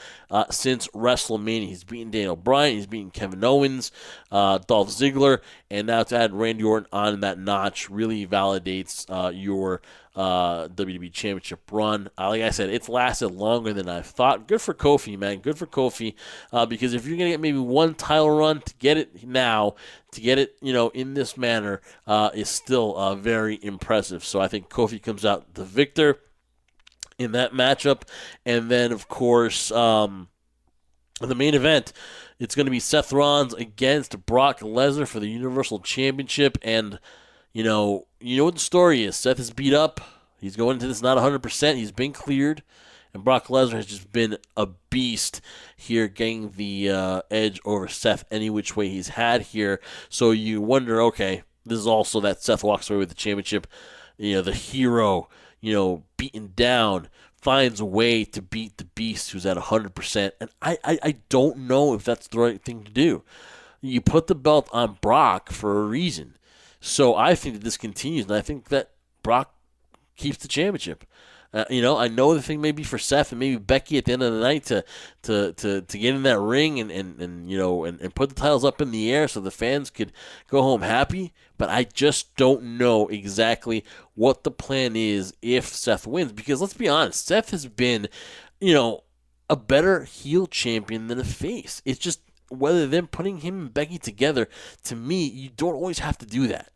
[SPEAKER 2] since WrestleMania. He's beaten Daniel Bryan, he's beaten Kevin Owens, Dolph Ziggler, and now to add Randy Orton on that notch really validates your WWE Championship run. Like I said, it's lasted longer than I thought. Good for Kofi, man. Good for Kofi, because if you're going to get maybe one title run, to get it now, to get it, in this manner, is still very impressive. So I think Kofi comes out the victor in that matchup. And then, of course, the main event, it's going to be Seth Rollins against Brock Lesnar for the Universal Championship. And, you know what the story is. Seth is beat up. He's going into this not 100%. He's been cleared. And Brock Lesnar has just been a beast here, getting the edge over Seth any which way he's had here. So you wonder, okay, this is also that Seth walks away with the championship. The hero, beaten down, finds a way to beat the beast who's at 100%. And I don't know if that's the right thing to do. You put the belt on Brock for a reason. So I think that this continues, and I think that Brock keeps the championship. I know the thing may be for Seth and maybe Becky at the end of the night to get in that ring and put the titles up in the air so the fans could go home happy. But I just don't know exactly what the plan is if Seth wins, because let's be honest, Seth has been, a better heel champion than a face. It's just whether them putting him and Becky together, to me, you don't always have to do that.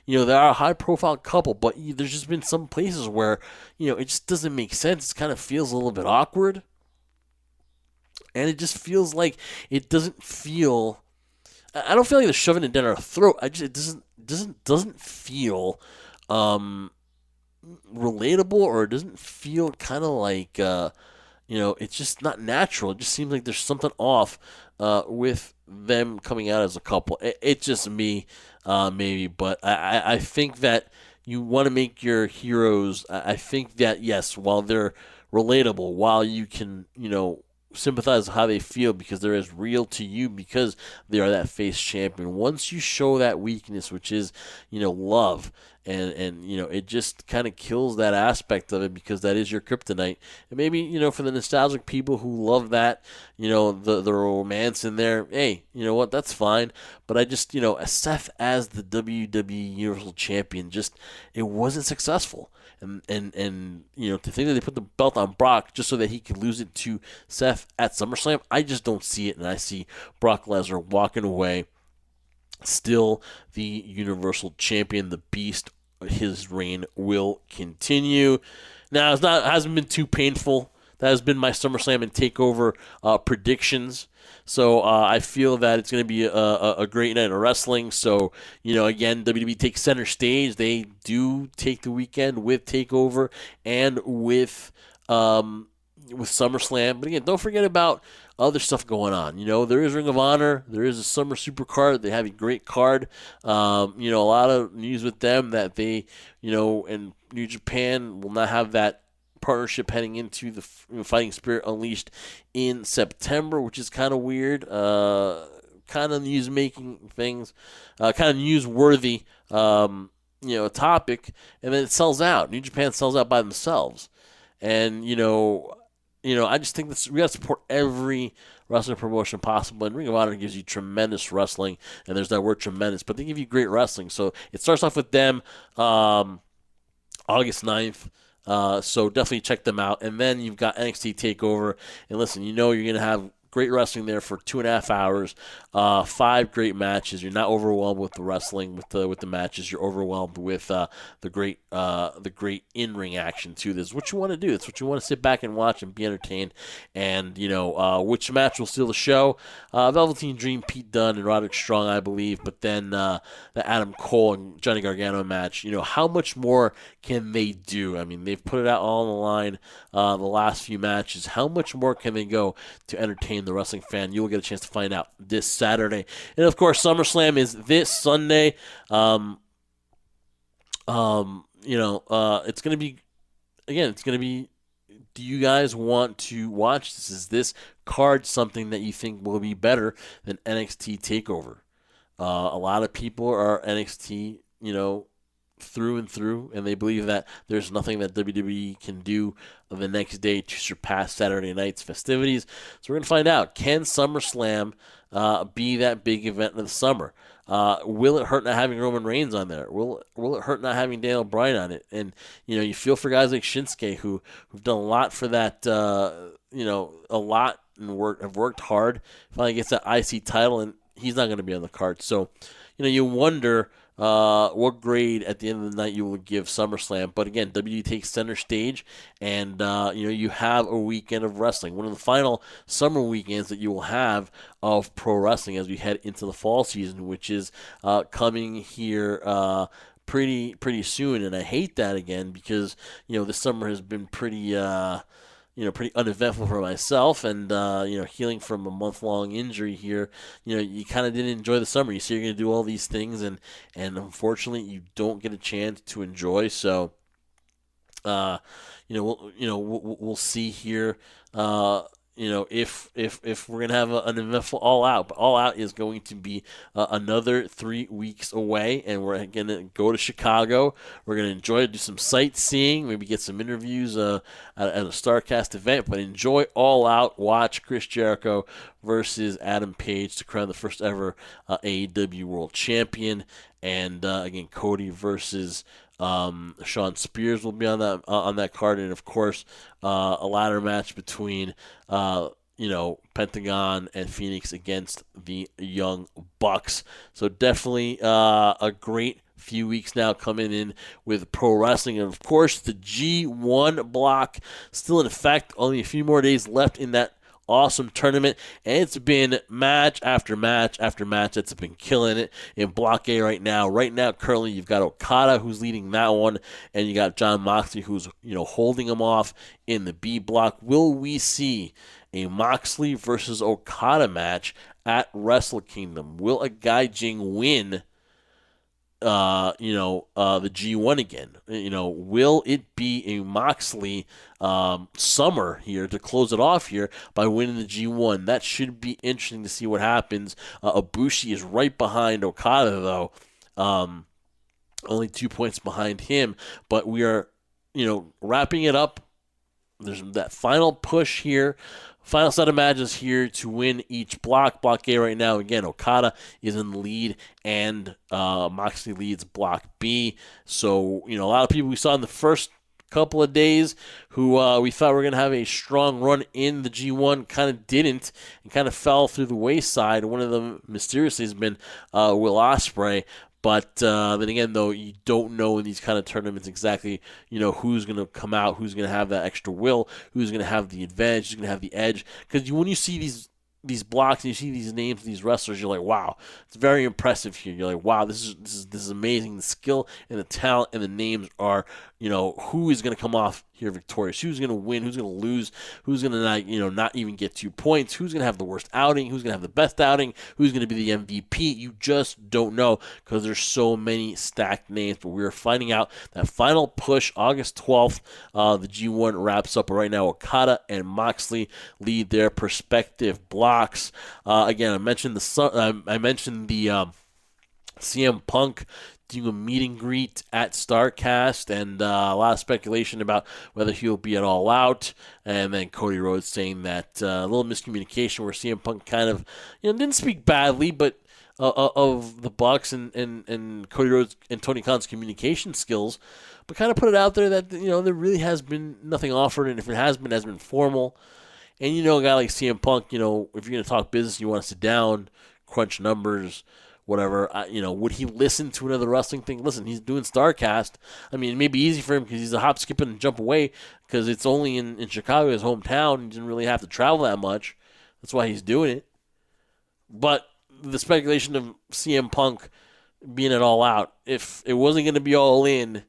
[SPEAKER 2] They are a high-profile couple, but there's just been some places where, it just doesn't make sense. It kind of feels a little bit awkward. And it just feels like it doesn't feel... I don't feel like they're shoving it down our throat. It doesn't feel relatable, or it doesn't feel kind of like, it's just not natural. It just seems like there's something off with them coming out as a couple. It's just me. Maybe, but I think that you want to make your heroes, I think that, yes, while they're relatable, while you can, sympathize with how they feel because they're as real to you because they are that face champion, once you show that weakness, which is, love, and it just kind of kills that aspect of it because that is your kryptonite. And maybe, for the nostalgic people who love that, the romance in there, hey, you know what, that's fine. But I just, Seth as the WWE Universal Champion, it wasn't successful. And to think that they put the belt on Brock just so that he could lose it to Seth at SummerSlam, I just don't see it. And I see Brock Lesnar walking away still the Universal Champion, the Beast. His reign will continue. Now, hasn't been too painful. That has been my SummerSlam and TakeOver predictions. So I feel that it's going to be a great night of wrestling. So, again, WWE takes center stage. They do take the weekend with TakeOver and with SummerSlam. But again, don't forget about other stuff going on. There is Ring of Honor. There is a Summer Supercard. They have a great card. A lot of news with them that they, and New Japan will not have that partnership heading into the Fighting Spirit Unleashed in September, which is kind of weird. Kind of news-making things. Kind of newsworthy, topic. And then it sells out. New Japan sells out by themselves. And, I just think we got to support every wrestling promotion possible. And Ring of Honor gives you tremendous wrestling, and there's that word tremendous, but they give you great wrestling. So it starts off with them August 9th. So definitely check them out. And then you've got NXT TakeOver. And listen, you're going to have great wrestling there for 2.5 hours. 5 great matches. You're not overwhelmed with the wrestling, with the matches. You're overwhelmed with the great in-ring action too. This is what you want to do. It's what you want to sit back and watch and be entertained. And which match will steal the show? Velveteen Dream, Pete Dunne, and Roderick Strong, I believe. But then the Adam Cole and Johnny Gargano match. How much more can they do? I mean, they've put it out all on the line the last few matches. How much more can they go to entertain the wrestling fan? You will get a chance to find out this Saturday. And of course, SummerSlam is this Sunday. It's going to be, do you guys want to watch this? Is this card something that you think will be better than NXT TakeOver? A lot of people are NXT, through and through, and they believe that there's nothing that WWE can do the next day to surpass Saturday night's festivities. So we're going to find out, can SummerSlam be that big event in the summer? Will it hurt not having Roman Reigns on there? Will it hurt not having Daniel Bryan on it? And, you feel for guys like Shinsuke who've done a lot for that, a lot and have worked hard. Finally gets that IC title, and he's not going to be on the card. So, you wonder what grade at the end of the night you will give SummerSlam. But again, WWE takes center stage, and you have a weekend of wrestling, one of the final summer weekends that you will have of pro wrestling as we head into the fall season, which is coming here pretty soon. And I hate that again because this summer has been pretty uneventful for myself, and healing from a month-long injury here. You kind of didn't enjoy the summer. You say you're going to do all these things, and unfortunately, you don't get a chance to enjoy. So, we'll see here. If we're gonna have an eventful All Out, but All Out is going to be another 3 weeks away, and we're gonna go to Chicago. We're gonna enjoy it, do some sightseeing, maybe get some interviews at a StarCast event. But enjoy All Out. Watch Chris Jericho versus Adam Page to crown the first ever AEW World Champion, and again Cody versus Shawn Spears will be on that card, and of course a ladder match between Pentagon and Phoenix against the Young Bucks. So definitely a great few weeks now coming in with pro wrestling, and of course the G1 block still in effect. Only a few more days left in that awesome tournament, and it's been match after match after match that's been killing it in Block A right now. Currently, you've got Okada who's leading that one, and you got Jon Moxley who's holding him off in the B block. Will we see a Moxley versus Okada match at Wrestle Kingdom? Will a Gaijin win the G1 again? Will it be a Moxley summer here to close it off here by winning the G1? That should be interesting to see what happens. Ibushi is right behind Okada, though. Only 2 points behind him, but we are, wrapping it up. There's that final push here. Final set of matches here to win each block. Block A right now, again, Okada is in the lead, and Moxley leads Block B. So, a lot of people we saw in the first couple of days, who we thought were going to have a strong run in the G1, kind of didn't, and kind of fell through the wayside. One of them mysteriously has been Will Ospreay. But then again, though, you don't know in these kind of tournaments exactly, who's going to come out, who's going to have that extra will, who's going to have the advantage, who's going to have the edge. Because when you see these blocks and you see these names of these wrestlers, you're like, wow, it's very impressive here. You're like, wow, this is amazing. The skill and the talent and the names are, who is going to come off here victorious, who's going to win, who's going to lose, who's going to not even get 2 points, who's going to have the worst outing, who's going to have the best outing, who's going to be the MVP. You just don't know because there's so many stacked names. But we're finding out that final push, August 12th, the G1 wraps up. Right now, Okada and Moxley lead their respective blocks. Again, I mentioned the CM Punk doing a meet and greet at StarCast, and a lot of speculation about whether he'll be at All Out, and then Cody Rhodes saying that a little miscommunication where CM Punk kind of didn't speak badly, but of the Bucks and Cody Rhodes and Tony Khan's communication skills, but kind of put it out there that there really has been nothing offered, and if it has been formal. And a guy like CM Punk, if you're going to talk business, you want to sit down, crunch numbers, whatever. Would he listen to another wrestling thing? Listen, he's doing StarCast. I mean, it may be easy for him because he's a hop, skip, and jump away because it's only in Chicago, his hometown. He didn't really have to travel that much. That's why he's doing it. But the speculation of CM Punk being at All Out, if it wasn't going to be All In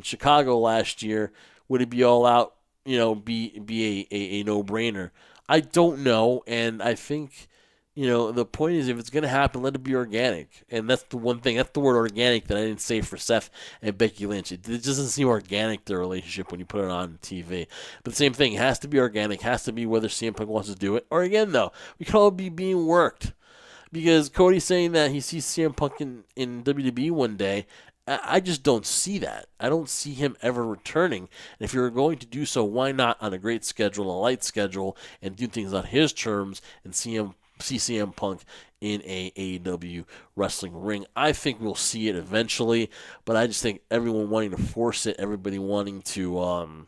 [SPEAKER 2] Chicago last year, would it be All Out? Be a no-brainer. I don't know, and I think, the point is if it's going to happen, let it be organic. And that's the one thing, that's the word organic that I didn't say for Seth and Becky Lynch. It doesn't seem organic, their relationship, when you put it on TV. But the same thing, it has to be organic, has to be whether CM Punk wants to do it. Or again, though, we could all be being worked. Because Cody's saying that he sees CM Punk in WWE one day. I just don't see that. I don't see him ever returning. And if you're going to do so, why not on a great schedule, a light schedule, and do things on his terms and see CM Punk in a AEW wrestling ring? I think we'll see it eventually, but I just think everyone wanting to force it, everybody wanting to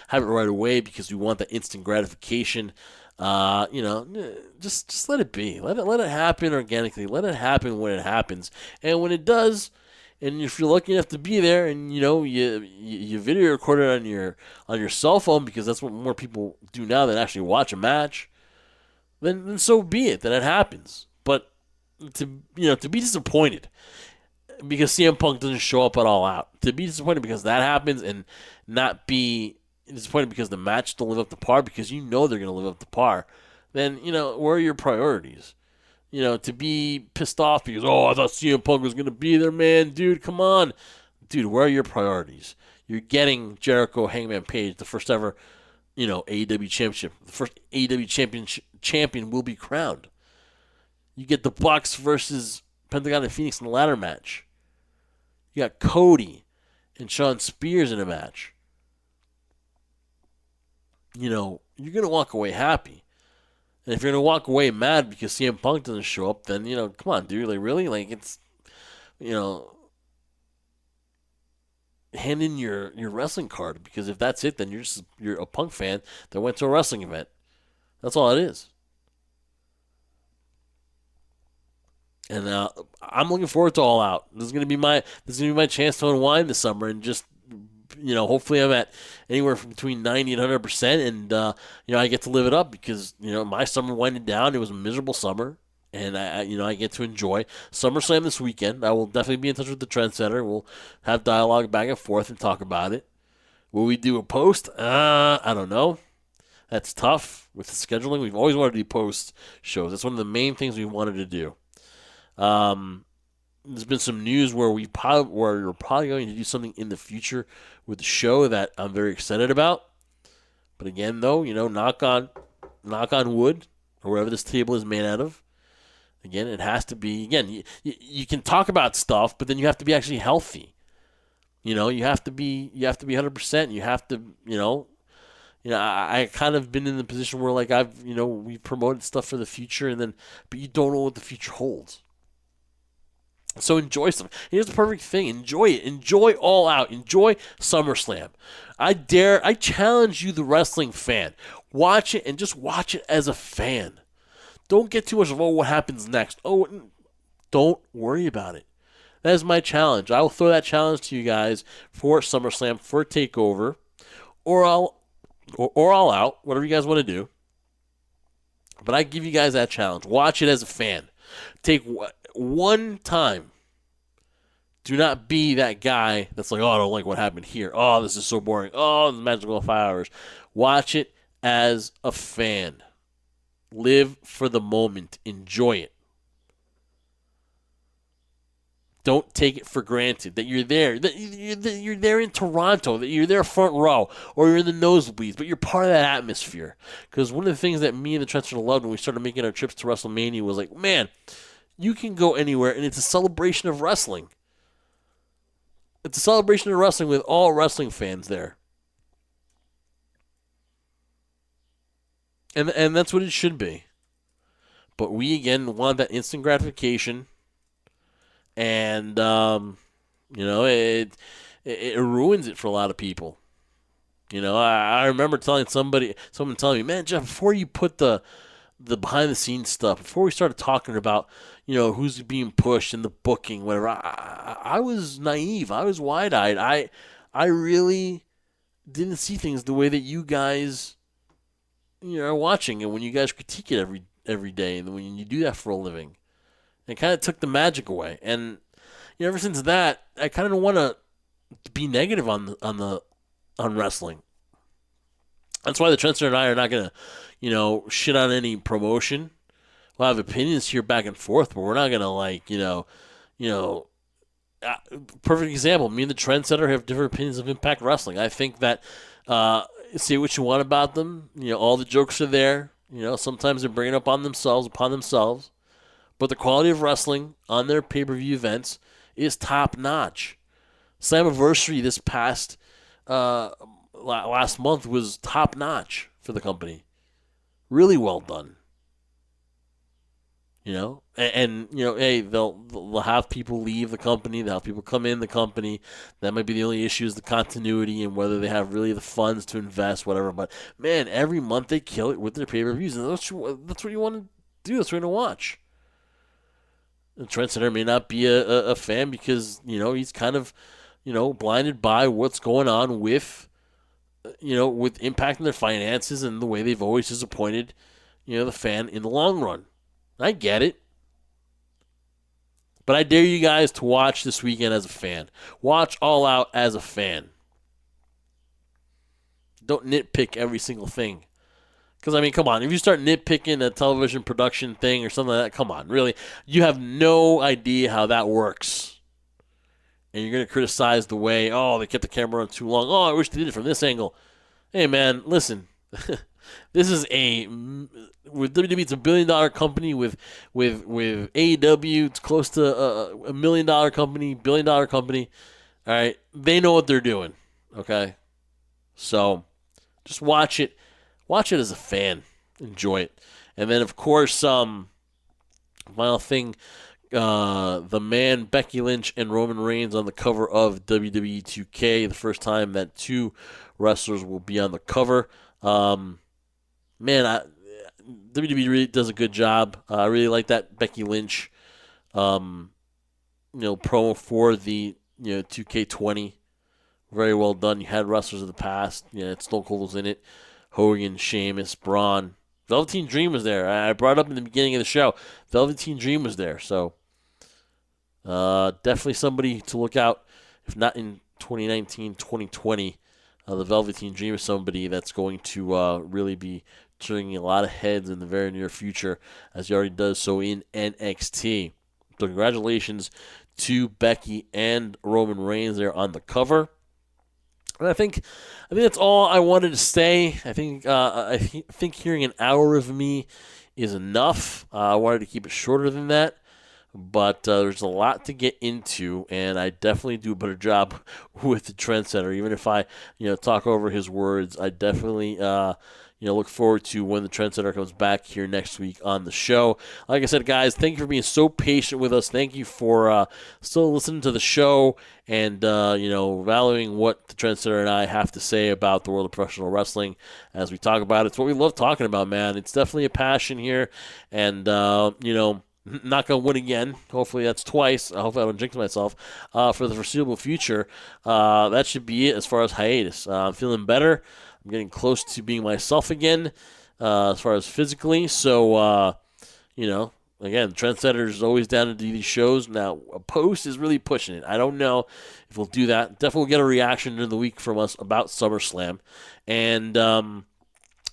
[SPEAKER 2] have it right away because we want that instant gratification. Just let it be. Let it happen organically. Let it happen when it happens. And when it does, and if you're lucky enough to be there, and you video record it on your cell phone because that's what more people do now than actually watch a match, then so be it. Then it happens. But to be disappointed because CM Punk doesn't show up at All Out, to be disappointed because that happens, and not be disappointed because the match don't live up to par, because they're going to live up to par, then, where are your priorities? To be pissed off because, I thought CM Punk was going to be there, man. Dude, come on. Dude, where are your priorities? You're getting Jericho Hangman Page, the first ever, AEW championship. The first AEW champion will be crowned. You get the Bucks versus Pentagon and Phoenix in the ladder match. You got Cody and Shawn Spears in a match. You're going to walk away happy. And if you're going to walk away mad because CM Punk doesn't show up, then, come on, dude. Like, really? Like, it's, hand in your wrestling card. Because if that's it, then you're a Punk fan that went to a wrestling event. That's all it is. And I'm looking forward to All Out. This is going to be my chance to unwind this summer and just, hopefully I'm at anywhere from between 90 and 100%, and I get to live it up because my summer winded down. It was a miserable summer, and I get to enjoy SummerSlam this weekend. I will definitely be in touch with the Trendsetter. We'll have dialogue back and forth and talk about it. Will we do a post? I don't know. That's tough with the scheduling. We've always wanted to do post shows. That's one of the main things we wanted to do. There's been some news where we're probably going to do something in the future with the show that I'm very excited about. But again, though, knock on wood, or whatever this table is made out of. Again, it has to be. Again, you can talk about stuff, but then you have to be actually healthy. You have to be 100%. You have to, I kind of been in the position where like we've promoted stuff for the future, but you don't know what the future holds. So enjoy stuff. Here's the perfect thing. Enjoy it. Enjoy All Out. Enjoy SummerSlam. I challenge you, the wrestling fan. Watch it and just watch it as a fan. Don't get too much of, what happens next. Don't worry about it. That is my challenge. I will throw that challenge to you guys for SummerSlam, for TakeOver, or All Out, whatever you guys want to do. But I give you guys that challenge. Watch it as a fan. Take one time. Do not be that guy that's like, I don't like what happened here. Oh, this is so boring. Oh, this magical 5 hours. Watch it as a fan. Live for the moment. Enjoy it. Don't take it for granted that you're there. That you're there in Toronto. That you're there front row. Or you're in the nosebleeds. But you're part of that atmosphere. Because one of the things that me and the Trencher loved when we started making our trips to WrestleMania was like, man, you can go anywhere and it's a celebration of wrestling. It's a celebration of wrestling with all wrestling fans there. And that's what it should be. But we, again, want that instant gratification. And, it ruins it for a lot of people. I remember someone telling me, man, Jeff, before you put the behind-the-scenes stuff, before we started talking about, who's being pushed and the booking, whatever, I was naive. I was wide-eyed. I really didn't see things the way that you guys, are watching, and when you guys critique it every day, and when you do that for a living. It kind of took the magic away. And ever since that, I kind of don't want to be negative on wrestling. That's why the Trendsetter and I are not going to, shit on any promotion. We'll have opinions here back and forth, but we're not going to, perfect example. Me and the Trendsetter have different opinions of Impact Wrestling. I think that, say what you want about them. All the jokes are there. Sometimes they're bringing upon themselves. But the quality of wrestling on their pay-per-view events is top-notch. Slammiversary this past last month was top-notch for the company. Really well done. Hey, they'll have people leave the company. They'll have people come in the company. That might be the only issue, is the continuity and whether they have really the funds to invest, whatever. But, man, every month they kill it with their pay-per-views. And that's what you want to do. That's what you want to watch. The Trendsetter may not be a fan because, he's kind of, blinded by what's going on with, with impacting their finances and the way they've always disappointed, the fan in the long run. I get it. But I dare you guys to watch this weekend as a fan. Watch All Out as a fan. Don't nitpick every single thing. Because, come on. If you start nitpicking a television production thing or something like that, come on, really. You have no idea how that works. And you're going to criticize the way, they kept the camera on too long. I wish they did it from this angle. Hey, man, listen. This is with WWE, it's $1 billion company. With AEW, it's close to $1 million company, $1 billion company. All right. They know what they're doing. Okay. So just watch it. Watch it as a fan. Enjoy it. And then, of course, final thing, the man Becky Lynch and Roman Reigns on the cover of WWE 2K. The first time that two wrestlers will be on the cover. WWE really does a good job. I really like that Becky Lynch, promo for the 2K20. Very well done. You had wrestlers of the past. Stone Cold was in it. Hogan, Sheamus, Braun. Velveteen Dream was there. I brought up in the beginning of the show. Velveteen Dream was there. So, definitely somebody to look out. If not in 2019, 2020, the Velveteen Dream is somebody that's going to really be turning a lot of heads in the very near future, as he already does so in NXT. So, congratulations to Becky and Roman Reigns there on the cover. And I think that's all I wanted to say. I think hearing an hour of me is enough. I wanted to keep it shorter than that, but there's a lot to get into, and I definitely do a better job with the Trendsetter. Even if I talk over his words, I definitely look forward to when the Trendsetter comes back here next week on the show. Like I said, guys, thank you for being so patient with us. Thank you for still listening to the show and, valuing what the Trendsetter and I have to say about the world of professional wrestling as we talk about it. It's what we love talking about, man. It's definitely a passion here. And, not going to win again. Hopefully that's twice. I hope I don't jinx myself for the foreseeable future. That should be it as far as hiatus. I'm feeling better. I'm getting close to being myself again as far as physically. So, again, Trendsetter is always down to do these shows. Now, a post is really pushing it. I don't know if we'll do that. Definitely will get a reaction during the week from us about SummerSlam. And I want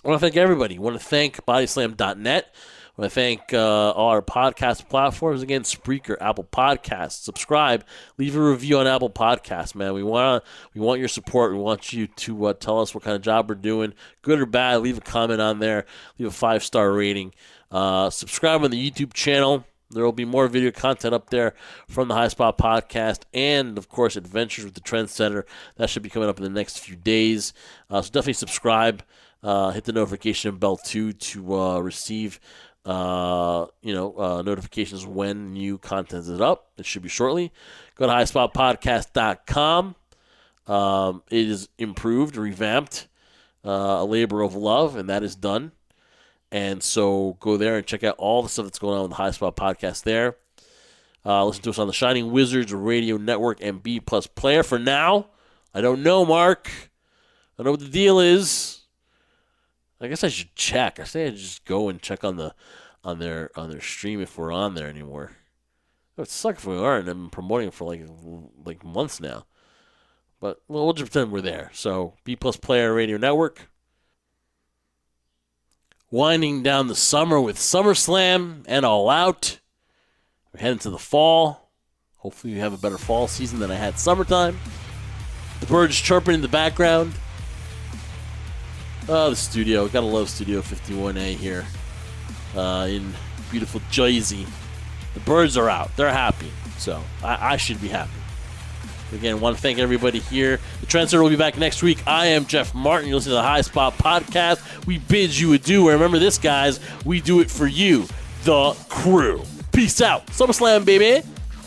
[SPEAKER 2] to thank everybody. I want to thank bodyslam.net. I want to thank all our podcast platforms. Again, Spreaker, Apple Podcasts. Subscribe. Leave a review on Apple Podcasts, man. We want your support. We want you to tell us what kind of job we're doing, good or bad. Leave a comment on there. Leave a 5-star rating. Subscribe on the YouTube channel. There will be more video content up there from the High Spot Podcast and, of course, Adventures with the Trendsetter. That should be coming up in the next few days. So definitely subscribe. Hit the notification bell, too, to receive notifications when new content is up. It should be shortly. Go to highspotpodcast.com. It is improved, revamped, a labor of love, and that is done. And so go there and check out all the stuff that's going on with the High Spot Podcast there. Listen to us on the Shining Wizards Radio Network and B Plus Player. For now, I don't know, Mark. I don't know what the deal is. I guess I should check. I say I just go and check on their stream if we're on there anymore. It would suck if we aren't. I've been promoting it for like months now. But we'll just pretend we're there. So B Plus Player Radio Network. Winding down the summer with SummerSlam and All Out. We're heading to the fall. Hopefully you have a better fall season than I had summertime. The birds chirping in the background. Oh, the studio. Gotta love Studio 51A here in beautiful Jersey. The birds are out. They're happy. So I should be happy. Again, I want to thank everybody here. The Trendsetter will be back next week. I am Jeff Martin. You're listening to the High Spot Podcast. We bid you adieu. Remember this, guys. We do it for you, the crew. Peace out. SummerSlam, baby.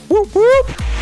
[SPEAKER 2] Whoop, whoop.